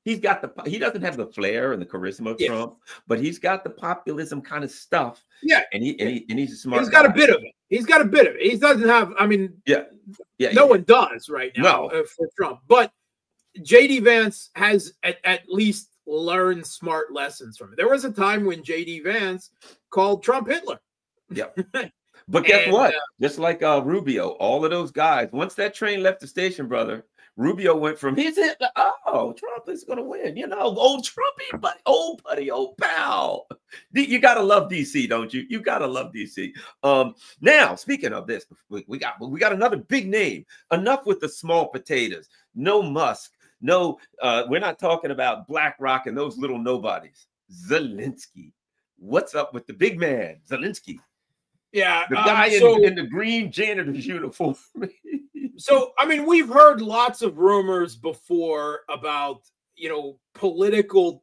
He doesn't have the flair and the charisma of Trump, but he's got the populism kind of stuff. Yeah, and he's a smart. He's got a bit of it. He's got a bit of it. He doesn't have. I mean, no one does right now for Trump, but J.D. Vance has at least learned smart lessons from it. There was a time when J.D. Vance called Trump Hitler. Yep. But guess what? Just like Rubio, all of those guys, once that train left the station, brother, Rubio went from he's Hitler. Oh, Trump is going to win. Old Trumpy, buddy, old buddy, old pal. You got to love DC, don't you? You got to love DC. Now, speaking of this, we got another big name. Enough with the small potatoes. No Musk. No, we're not talking about BlackRock and those little nobodies. Zelensky. What's up with the big man, Zelensky? Yeah, the guy in the green janitor's uniform. So, I mean, we've heard lots of rumors before about, political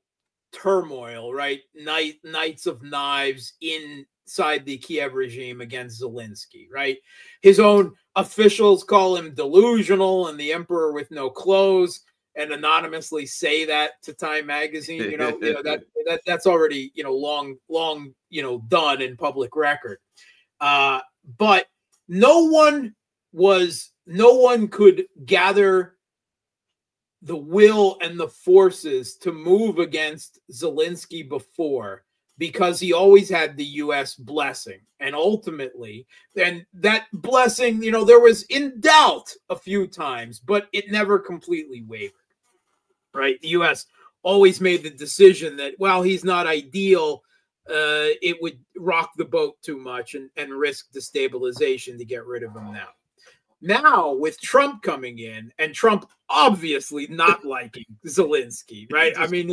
turmoil, right? Knights of knives inside the Kiev regime against Zelensky, right? His own officials call him delusional and the emperor with no clothes, and anonymously say that to Time magazine. That's already, long done in public record. But no one could gather the will and the forces to move against Zelensky before because he always had the U.S. blessing. And ultimately, then that blessing, you know, there was in doubt a few times, but it never completely wavered, right? The U.S. always made the decision that while he's not ideal, it would rock the boat too much and risk destabilization to get rid of him now. Now, with Trump coming in, and Trump obviously not liking Zelensky, right? I mean,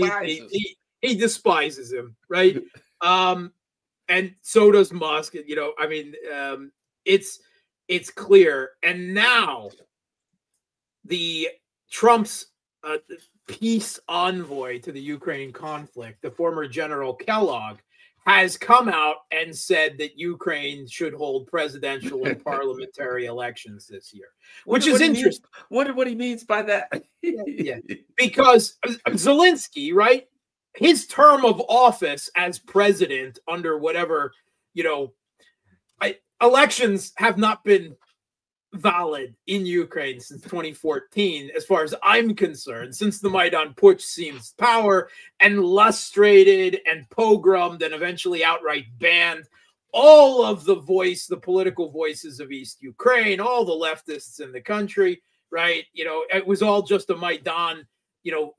he despises him, right? And so does Musk. You know, I mean, it's clear. And now, the Trump's peace envoy to the Ukraine conflict, the former General Kellogg, has come out and said that Ukraine should hold presidential and parliamentary elections this year, which is interesting. What he means by that? Yeah, because Zelensky, right? His term of office as president under whatever, you know, elections have not been valid in Ukraine since 2014, as far as I'm concerned, since the Maidan Putsch seized power and lustrated and pogrommed and eventually outright banned all of the political voices of East Ukraine, all the leftists in the country, right? You know, it was all just a Maidan, you know,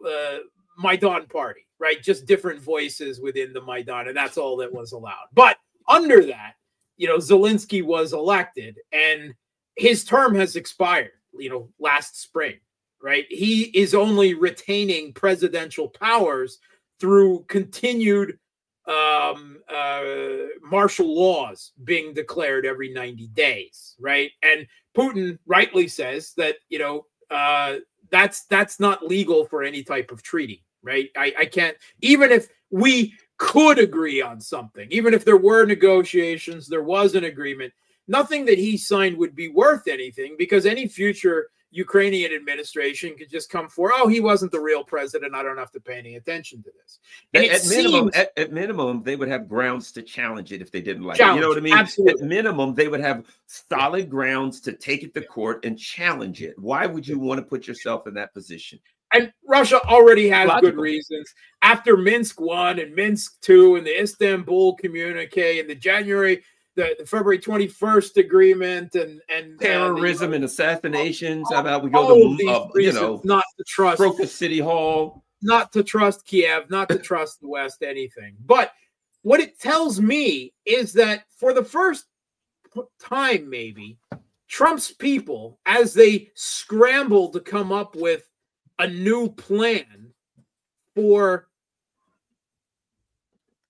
Maidan party, right? Just different voices within the Maidan, and that's all that was allowed. But under that, you know, Zelensky was elected, and his term has expired, you know, last spring, right? He is only retaining presidential powers through continued martial laws being declared every 90 days, right? And Putin rightly says that, you know, that's not legal for any type of treaty, right? I can't, even if we could agree on something, even if there were negotiations, there was an agreement, nothing that he signed would be worth anything, because any future Ukrainian administration could just come for, oh, he wasn't the real president, I don't have to pay any attention to this. And at minimum, they would have grounds to challenge it if they didn't like it. You know what I mean? Absolutely. At minimum, they would have solid grounds to take it to court and challenge it. Why would you want to put yourself in that position? And Russia already has good reasons. After Minsk 1 and Minsk 2 and the Istanbul communique and the February 21st agreement and terrorism and assassinations. How about we go to you know, not to trust Crocus City Hall, not to trust Kiev, not to trust the West, anything. But what it tells me is that for the first time, maybe Trump's people, as they scramble to come up with a new plan for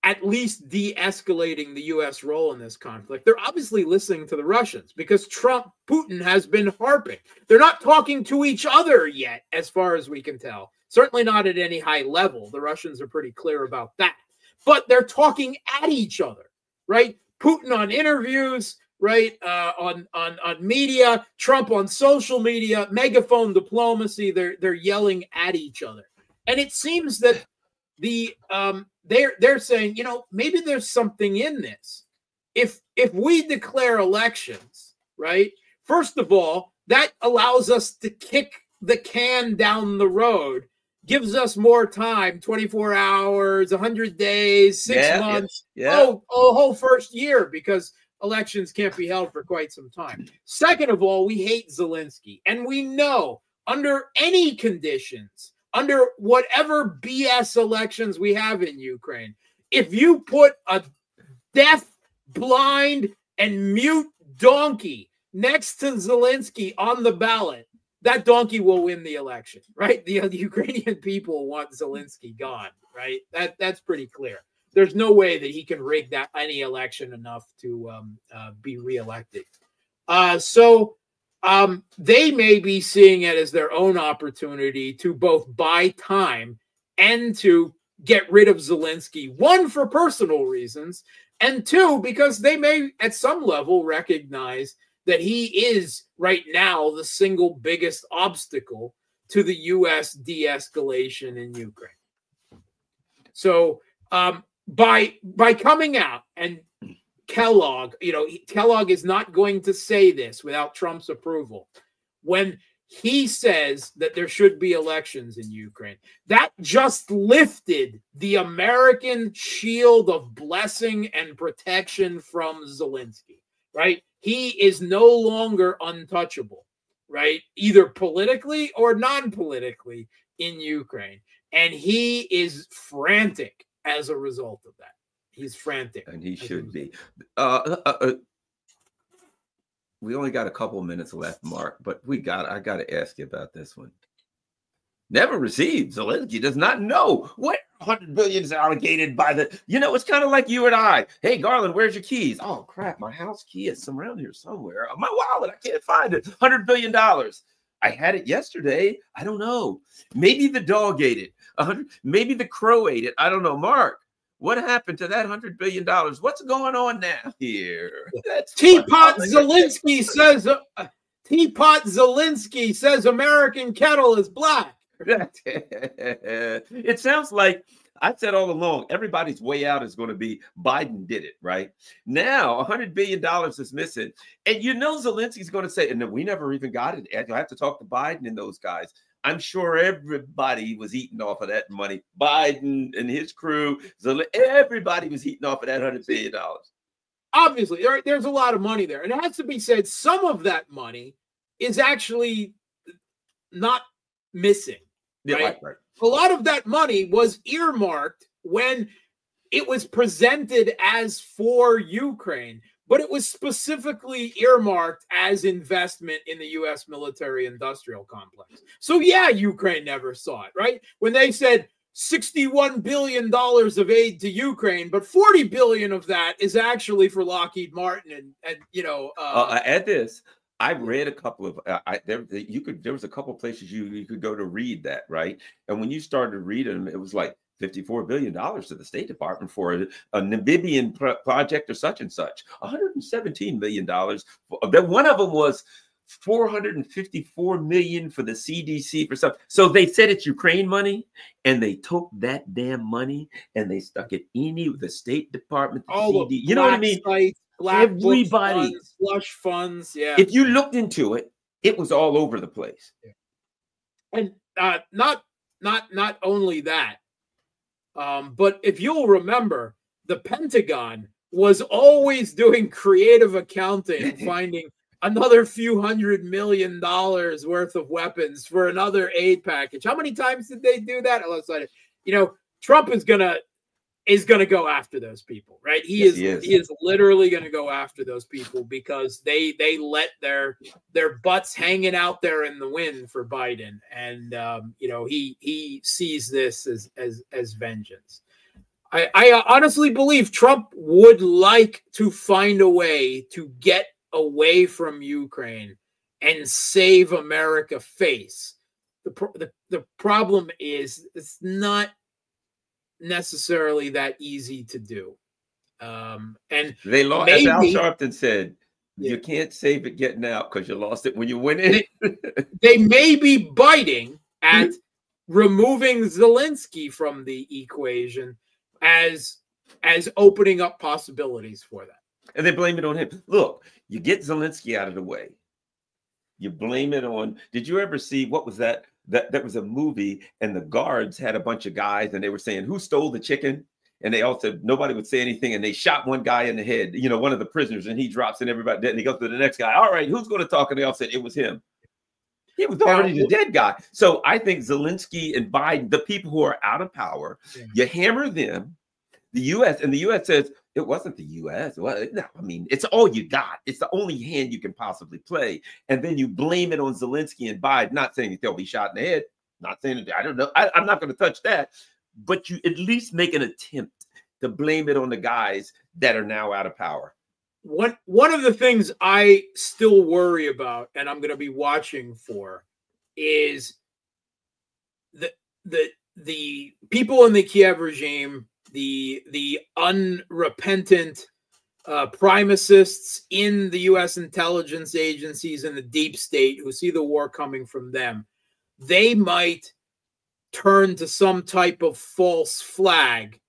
at least de-escalating the U.S. role in this conflict, they're obviously listening to the Russians, because Putin has been harping. They're not talking to each other yet, as far as we can tell. Certainly not at any high level. The Russians are pretty clear about that. But they're talking at each other, right? Putin on interviews, right? On media, Trump on social media, megaphone diplomacy. They're yelling at each other, and it seems that they're saying, you know, maybe there's something in this. If we declare elections, right? First of all, that allows us to kick the can down the road, gives us more time, 24 hours, 100 days, 6 months, a whole first year, because elections can't be held for quite some time. Second of all, we hate Zelensky, and we know under any conditions, under whatever BS elections we have in Ukraine, if you put a deaf, blind, and mute donkey next to Zelensky on the ballot, that donkey will win the election, right? The Ukrainian people want Zelensky gone, right? That's pretty clear. There's no way that he can rig any election enough to be reelected. So they may be seeing it as their own opportunity to both buy time and to get rid of Zelensky. One, for personal reasons, and two, because they may at some level recognize that he is right now the single biggest obstacle to the U.S. de-escalation in Ukraine. So by coming out, and Kellogg, you know, Kellogg is not going to say this without Trump's approval. When he says that there should be elections in Ukraine. That just lifted the American shield of blessing and protection from Zelensky, right? He is no longer untouchable, right? Either politically or non-politically in Ukraine. And he is frantic as a result of that. He's frantic. And he should be. We only got a couple minutes left, Mark, but I got to ask you about this one. Never received. Zelensky does not know what 100 billion is allocated by the, it's kind of like you and I. Hey, Garland, where's your keys? Oh, crap. My house key is around here somewhere. My wallet, I can't find it. $100 billion. I had it yesterday. I don't know. Maybe the dog ate it. Maybe the crow ate it. I don't know. Mark, what happened to that $100 billion? What's going on now here? Teapot Zelensky says. Teapot Zelensky says American kettle is black. It sounds like I said all along, everybody's way out is going to be Biden did it, right? Now, $100 billion is missing. And Zelensky's going to say, and we never even got it. I have to talk to Biden and those guys. I'm sure everybody was eating off of that money. Biden and his crew, everybody was eating off of that $100 billion. Obviously, there's a lot of money there. And it has to be said, some of that money is actually not missing. Right? Right. A lot of that money was earmarked when it was presented as for Ukraine, but it was specifically earmarked as investment in the U.S. military-industrial complex. So, yeah, Ukraine never saw it, right? When they said $61 billion of aid to Ukraine, but $40 billion of that is actually for Lockheed Martin and add this. I read a couple of there was a couple of places you could go to read that, right? And when you started reading them, it was like $54 billion to the State Department for a Namibian project or such and such. $117 million. One of them was $454 million for the CDC for something. So they said it's Ukraine money, and they took that damn money and they stuck it in the State Department, the CD. You know what I mean? Everybody, funds, slush funds. Yeah. If you looked into it, it was all over the place. And not only that, but if you'll remember, the Pentagon was always doing creative accounting, finding another few $100 million worth of weapons for another aid package. How many times did they do that? Trump is gonna go after those people, right? He is literally gonna go after those people because they let their butts hanging out there in the wind for Biden, and he sees this as vengeance. I honestly believe Trump would like to find a way to get away from Ukraine and save America face. The problem is it's not necessarily that easy to do. And they lost, as Al Sharpton said, you can't save it getting out because you lost it when you went in. They may be biting at removing Zelensky from the equation as opening up possibilities for that. And they blame it on him. Look, you get Zelensky out of the way. You blame it on, did you ever see, what was that? That was a movie, and the guards had a bunch of guys, and they were saying, who stole the chicken? And they all said, nobody would say anything, and they shot one guy in the head, one of the prisoners, and he drops, and everybody dead, and he goes to the next guy. All right, who's going to talk? And they all said, it was him. He was already the dead guy. So I think Zelensky and Biden, the people who are out of power, you hammer them, the U.S., and the U.S. says, it wasn't the U.S. Well, no, I mean, it's all you got. It's the only hand you can possibly play. And then you blame it on Zelensky and Biden, not saying that they'll be shot in the head, not saying that, I don't know. I'm not going to touch that. But you at least make an attempt to blame it on the guys that are now out of power. One of the things I still worry about, and I'm going to be watching for, is the people in the Kiev regime, the unrepentant primacists in the U.S. intelligence agencies and the deep state who see the war coming from them, they might turn to some type of false flag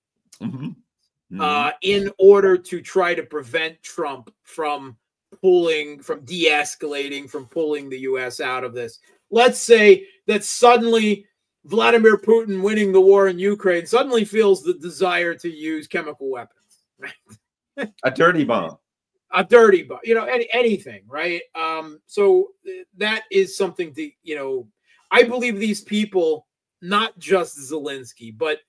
in order to try to prevent Trump from de-escalating, from pulling the U.S. out of this. let's say that suddenly Vladimir Putin winning the war in Ukraine suddenly feels the desire to use chemical weapons, right? A dirty bomb. A dirty bomb, anything, right? So that is something to, I believe these people, not just Zelensky, but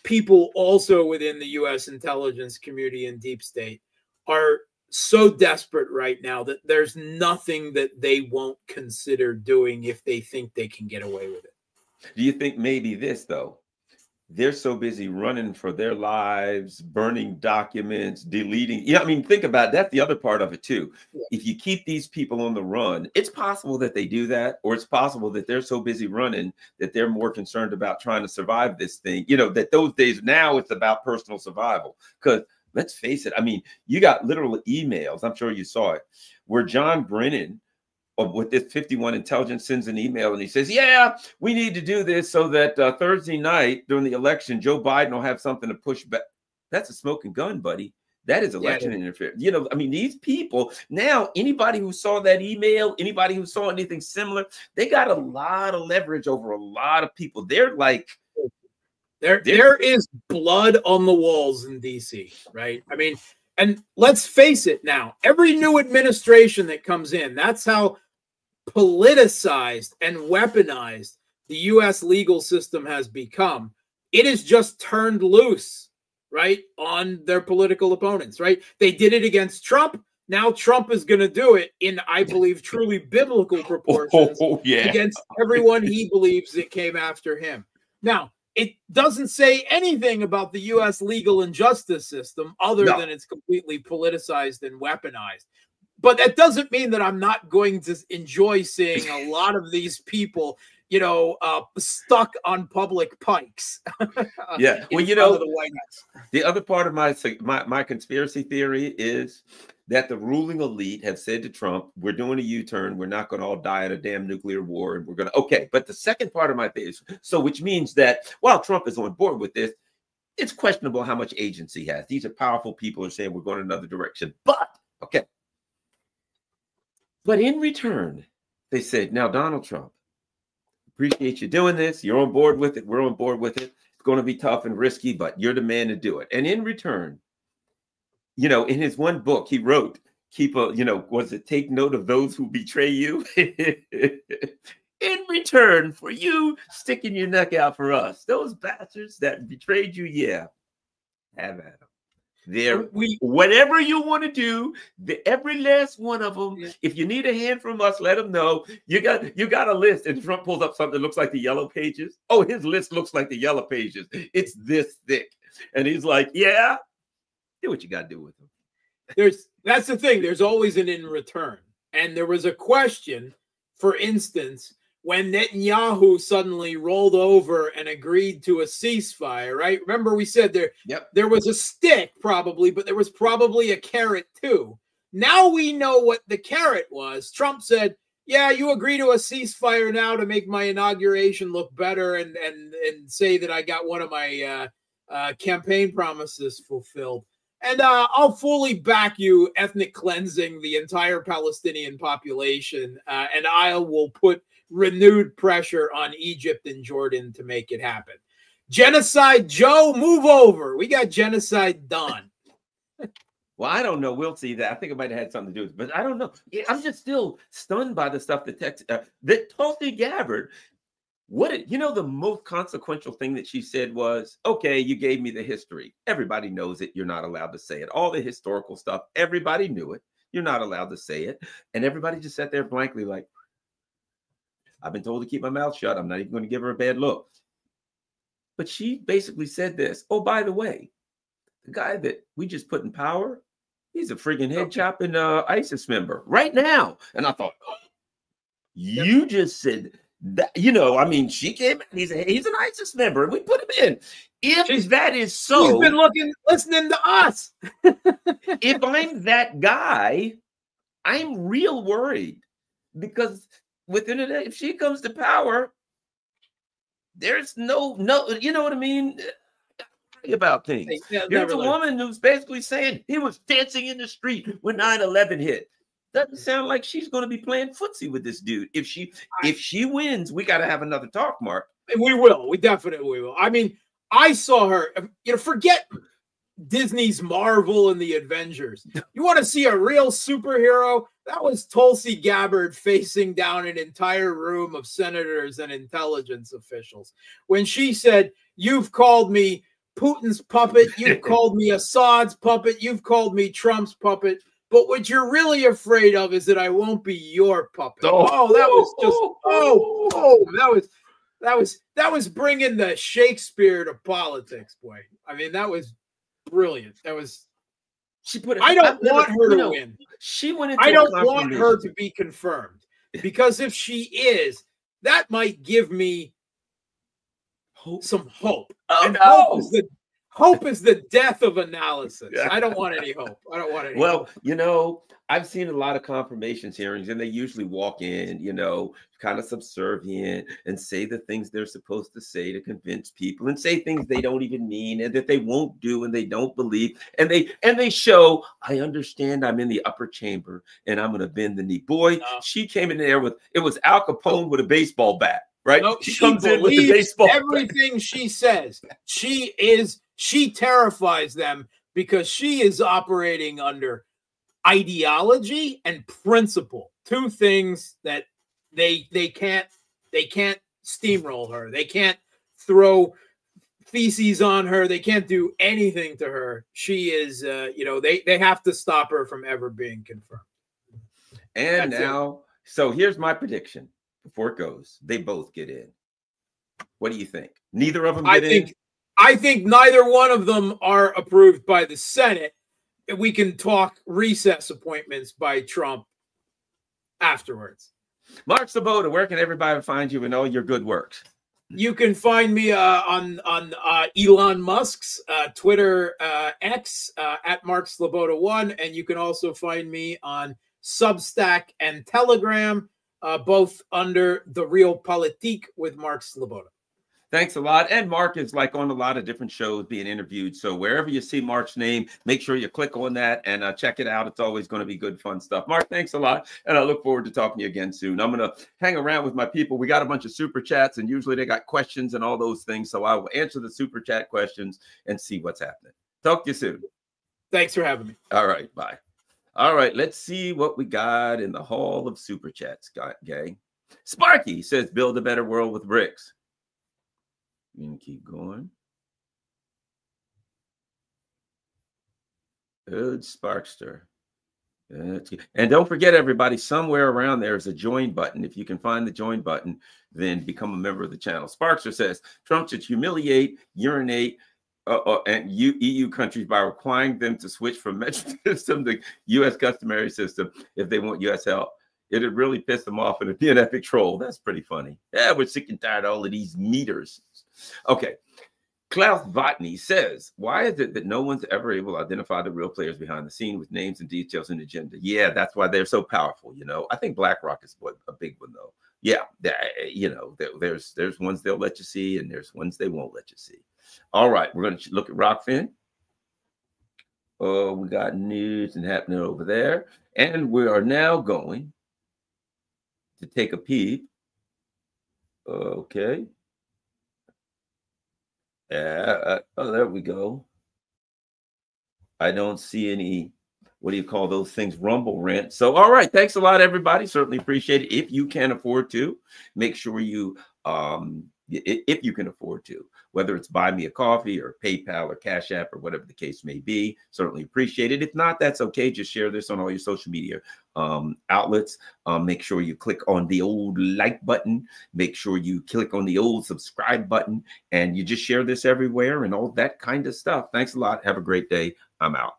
people also within the U.S. intelligence community and deep state are so desperate right now that there's nothing that they won't consider doing if they think they can get away with it. Do you think maybe this, though? They're so busy running for their lives, burning documents, deleting. Yeah, I mean, think about it. That's the other part of it, too. Yeah. If you keep these people on the run, it's possible that they do that, or it's possible that they're so busy running that they're more concerned about trying to survive this thing. That those days now it's about personal survival. Because let's face it, I mean, you got literal emails, I'm sure you saw it, where John Brennan, with this 51 Intelligence, sends an email and he says, yeah, we need to do this so that Thursday night during the election, Joe Biden will have something to push back. That's a smoking gun, buddy. That is election interference. I mean, these people now, anybody who saw that email, anybody who saw anything similar, they got a lot of leverage over a lot of people. They're like, there is blood on the walls in DC, right? I mean, and let's face it now, every new administration that comes in, that's how politicized and weaponized the U.S. legal system has become. It is just turned loose, right, on their political opponents, right? They did it against Trump. Now Trump is going to do it in, I believe, truly biblical proportions against everyone he believes that came after him. Now, it doesn't say anything about the U.S. legal and justice system other than it's completely politicized and weaponized. But that doesn't mean that I'm not going to enjoy seeing a lot of these people, stuck on public pikes. Yeah. Well, the White House. The other part of my conspiracy theory is that the ruling elite have said to Trump, we're doing a U-turn. We're not going to all die in a damn nuclear war. And we're going to, okay. But the second part of my theory is, so which means that while Trump is on board with this, it's questionable how much agency he has. These are powerful people who are saying we're going another direction. But, okay. But in return, they said, now, Donald Trump, appreciate you doing this. You're on board with it. We're on board with it. It's going to be tough and risky, but you're the man to do it. And in return, in his one book, he wrote, take note of those who betray you. In return for you sticking your neck out for us, those bastards that betrayed you, have at them. Whatever you want to do, every last one of them. Yeah. If you need a hand from us, let them know. You got a list, and Trump pulls up something that looks like the Yellow Pages. Oh, his list looks like the Yellow Pages. It's this thick, and he's like, "Yeah, do what you got to do with them." That's the thing. There's always an in return, and there was a question, for instance, when Netanyahu suddenly rolled over and agreed to a ceasefire, right? Remember we said there was a stick probably, but there was probably a carrot too. Now we know what the carrot was. Trump said, yeah, you agree to a ceasefire now to make my inauguration look better and say that I got one of my campaign promises fulfilled. And I'll fully back you ethnic cleansing the entire Palestinian population, and I will put renewed pressure on Egypt and Jordan to make it happen. Genocide Joe, move over. We got genocide done. Well, I don't know. We'll see that. I think it might have had something to do with it, but I don't know. I'm just still stunned by the stuff that Tulsi Gabbard. The most consequential thing that she said was, okay, you gave me the history. Everybody knows it. You're not allowed to say it. All the historical stuff, everybody knew it. You're not allowed to say it. And everybody just sat there blankly like, I've been told to keep my mouth shut. I'm not even going to give her a bad look. But she basically said this. Oh, by the way, the guy that we just put in power, he's a friggin' head chopping ISIS member right now. And I thought, you just said that, she came in, he's an ISIS member, and we put him in. If that is so, he's been listening to us. If I'm that guy, I'm real worried because within a day, if she comes to power, there's no, you know what I mean? About things. There's a woman who's basically saying he was dancing in the street when 9/11 hit. doesn't sound like she's going to be playing footsie with this dude. If she wins, we got to have another talk, Mark. We will. We definitely will. I mean, I saw her. Forget Disney's Marvel and the Avengers. You want to see a real superhero? That was Tulsi Gabbard facing down an entire room of senators and intelligence officials when she said, "You've called me Putin's puppet. You've called me Assad's puppet. You've called me Trump's puppet. But what you're really afraid of is that I won't be your puppet." Oh, that was just that was bringing the Shakespeare to politics, boy. I mean, that was brilliant. That was. I don't want her to win. She went into. I don't want her to be confirmed, because if she is, that might give me some hope. Oh, and no. Hope is the death of analysis. I don't want any hope. I don't want any hope. Well, I've seen a lot of confirmations hearings, and they usually walk in, kind of subservient and say the things they're supposed to say to convince people, and say things they don't even mean and that they won't do and they don't believe. And they show, I understand I'm in the upper chamber and I'm going to bend the knee. Boy, she came in there it was Al Capone with a baseball bat. Right? No, she comes in with the baseball. Everything she says, she terrifies them, because she is operating under ideology and principle. Two things that they can't steamroll her. They can't throw feces on her. They can't do anything to her. She is, they have to stop her from ever being confirmed. And so here's my prediction. Before it goes, they both get in. What do you think? Neither of them get in? I think neither one of them are approved by the Senate. We can talk recess appointments by Trump afterwards. Mark Sleboda, where can everybody find you and all your good works? You can find me on Elon Musk's Twitter X at Mark Sleboda 1, and you can also find me on Substack and Telegram, both under The Real Politique with Mark Sleboda. Thanks a lot. And Mark is on a lot of different shows being interviewed. So wherever you see Mark's name, make sure you click on that and check it out. It's always going to be good, fun stuff. Mark, thanks a lot. And I look forward to talking to you again soon. I'm going to hang around with my people. We got a bunch of super chats, and usually they got questions and all those things. So I will answer the super chat questions and see what's happening. Talk to you soon. Thanks for having me. All right. Bye. All right, let's see what we got in the Hall of Super Chats, gang. Sparky says, build a better world with bricks. And keep going. Good Sparkster. And don't forget, everybody, somewhere around there is a join button. If you can find the join button, then become a member of the channel. Sparkster says, Trump should humiliate, urinate, and EU countries by requiring them to switch from metric system to U.S. customary system if they want U.S. help. It'd really piss them off, and it'd be an epic troll. That's pretty funny. Yeah, we're sick and tired of all of these meters. Okay. Klaus Vatny says, why is it that no one's ever able to identify the real players behind the scene with names and details and agenda? Yeah, that's why they're so powerful. I think BlackRock is a big one, though. Yeah, there's ones they'll let you see, and there's ones they won't let you see. All right, we're going to look at Rockfin. Oh, we got news and happening over there. And we are now going to take a peep. Okay. Oh, there we go. I don't see any, what do you call those things? Rumble rent. So, all right. Thanks a lot, everybody. Certainly appreciate it. If you can afford to, make sure you, if you can afford to, whether it's buy me a coffee or PayPal or Cash App or whatever the case may be, certainly appreciate it. If not, that's okay. Just share this on all your social media outlets. Make sure you click on the old like button. Make sure you click on the old subscribe button, and you just share this everywhere and all that kind of stuff. Thanks a lot. Have a great day. I'm out.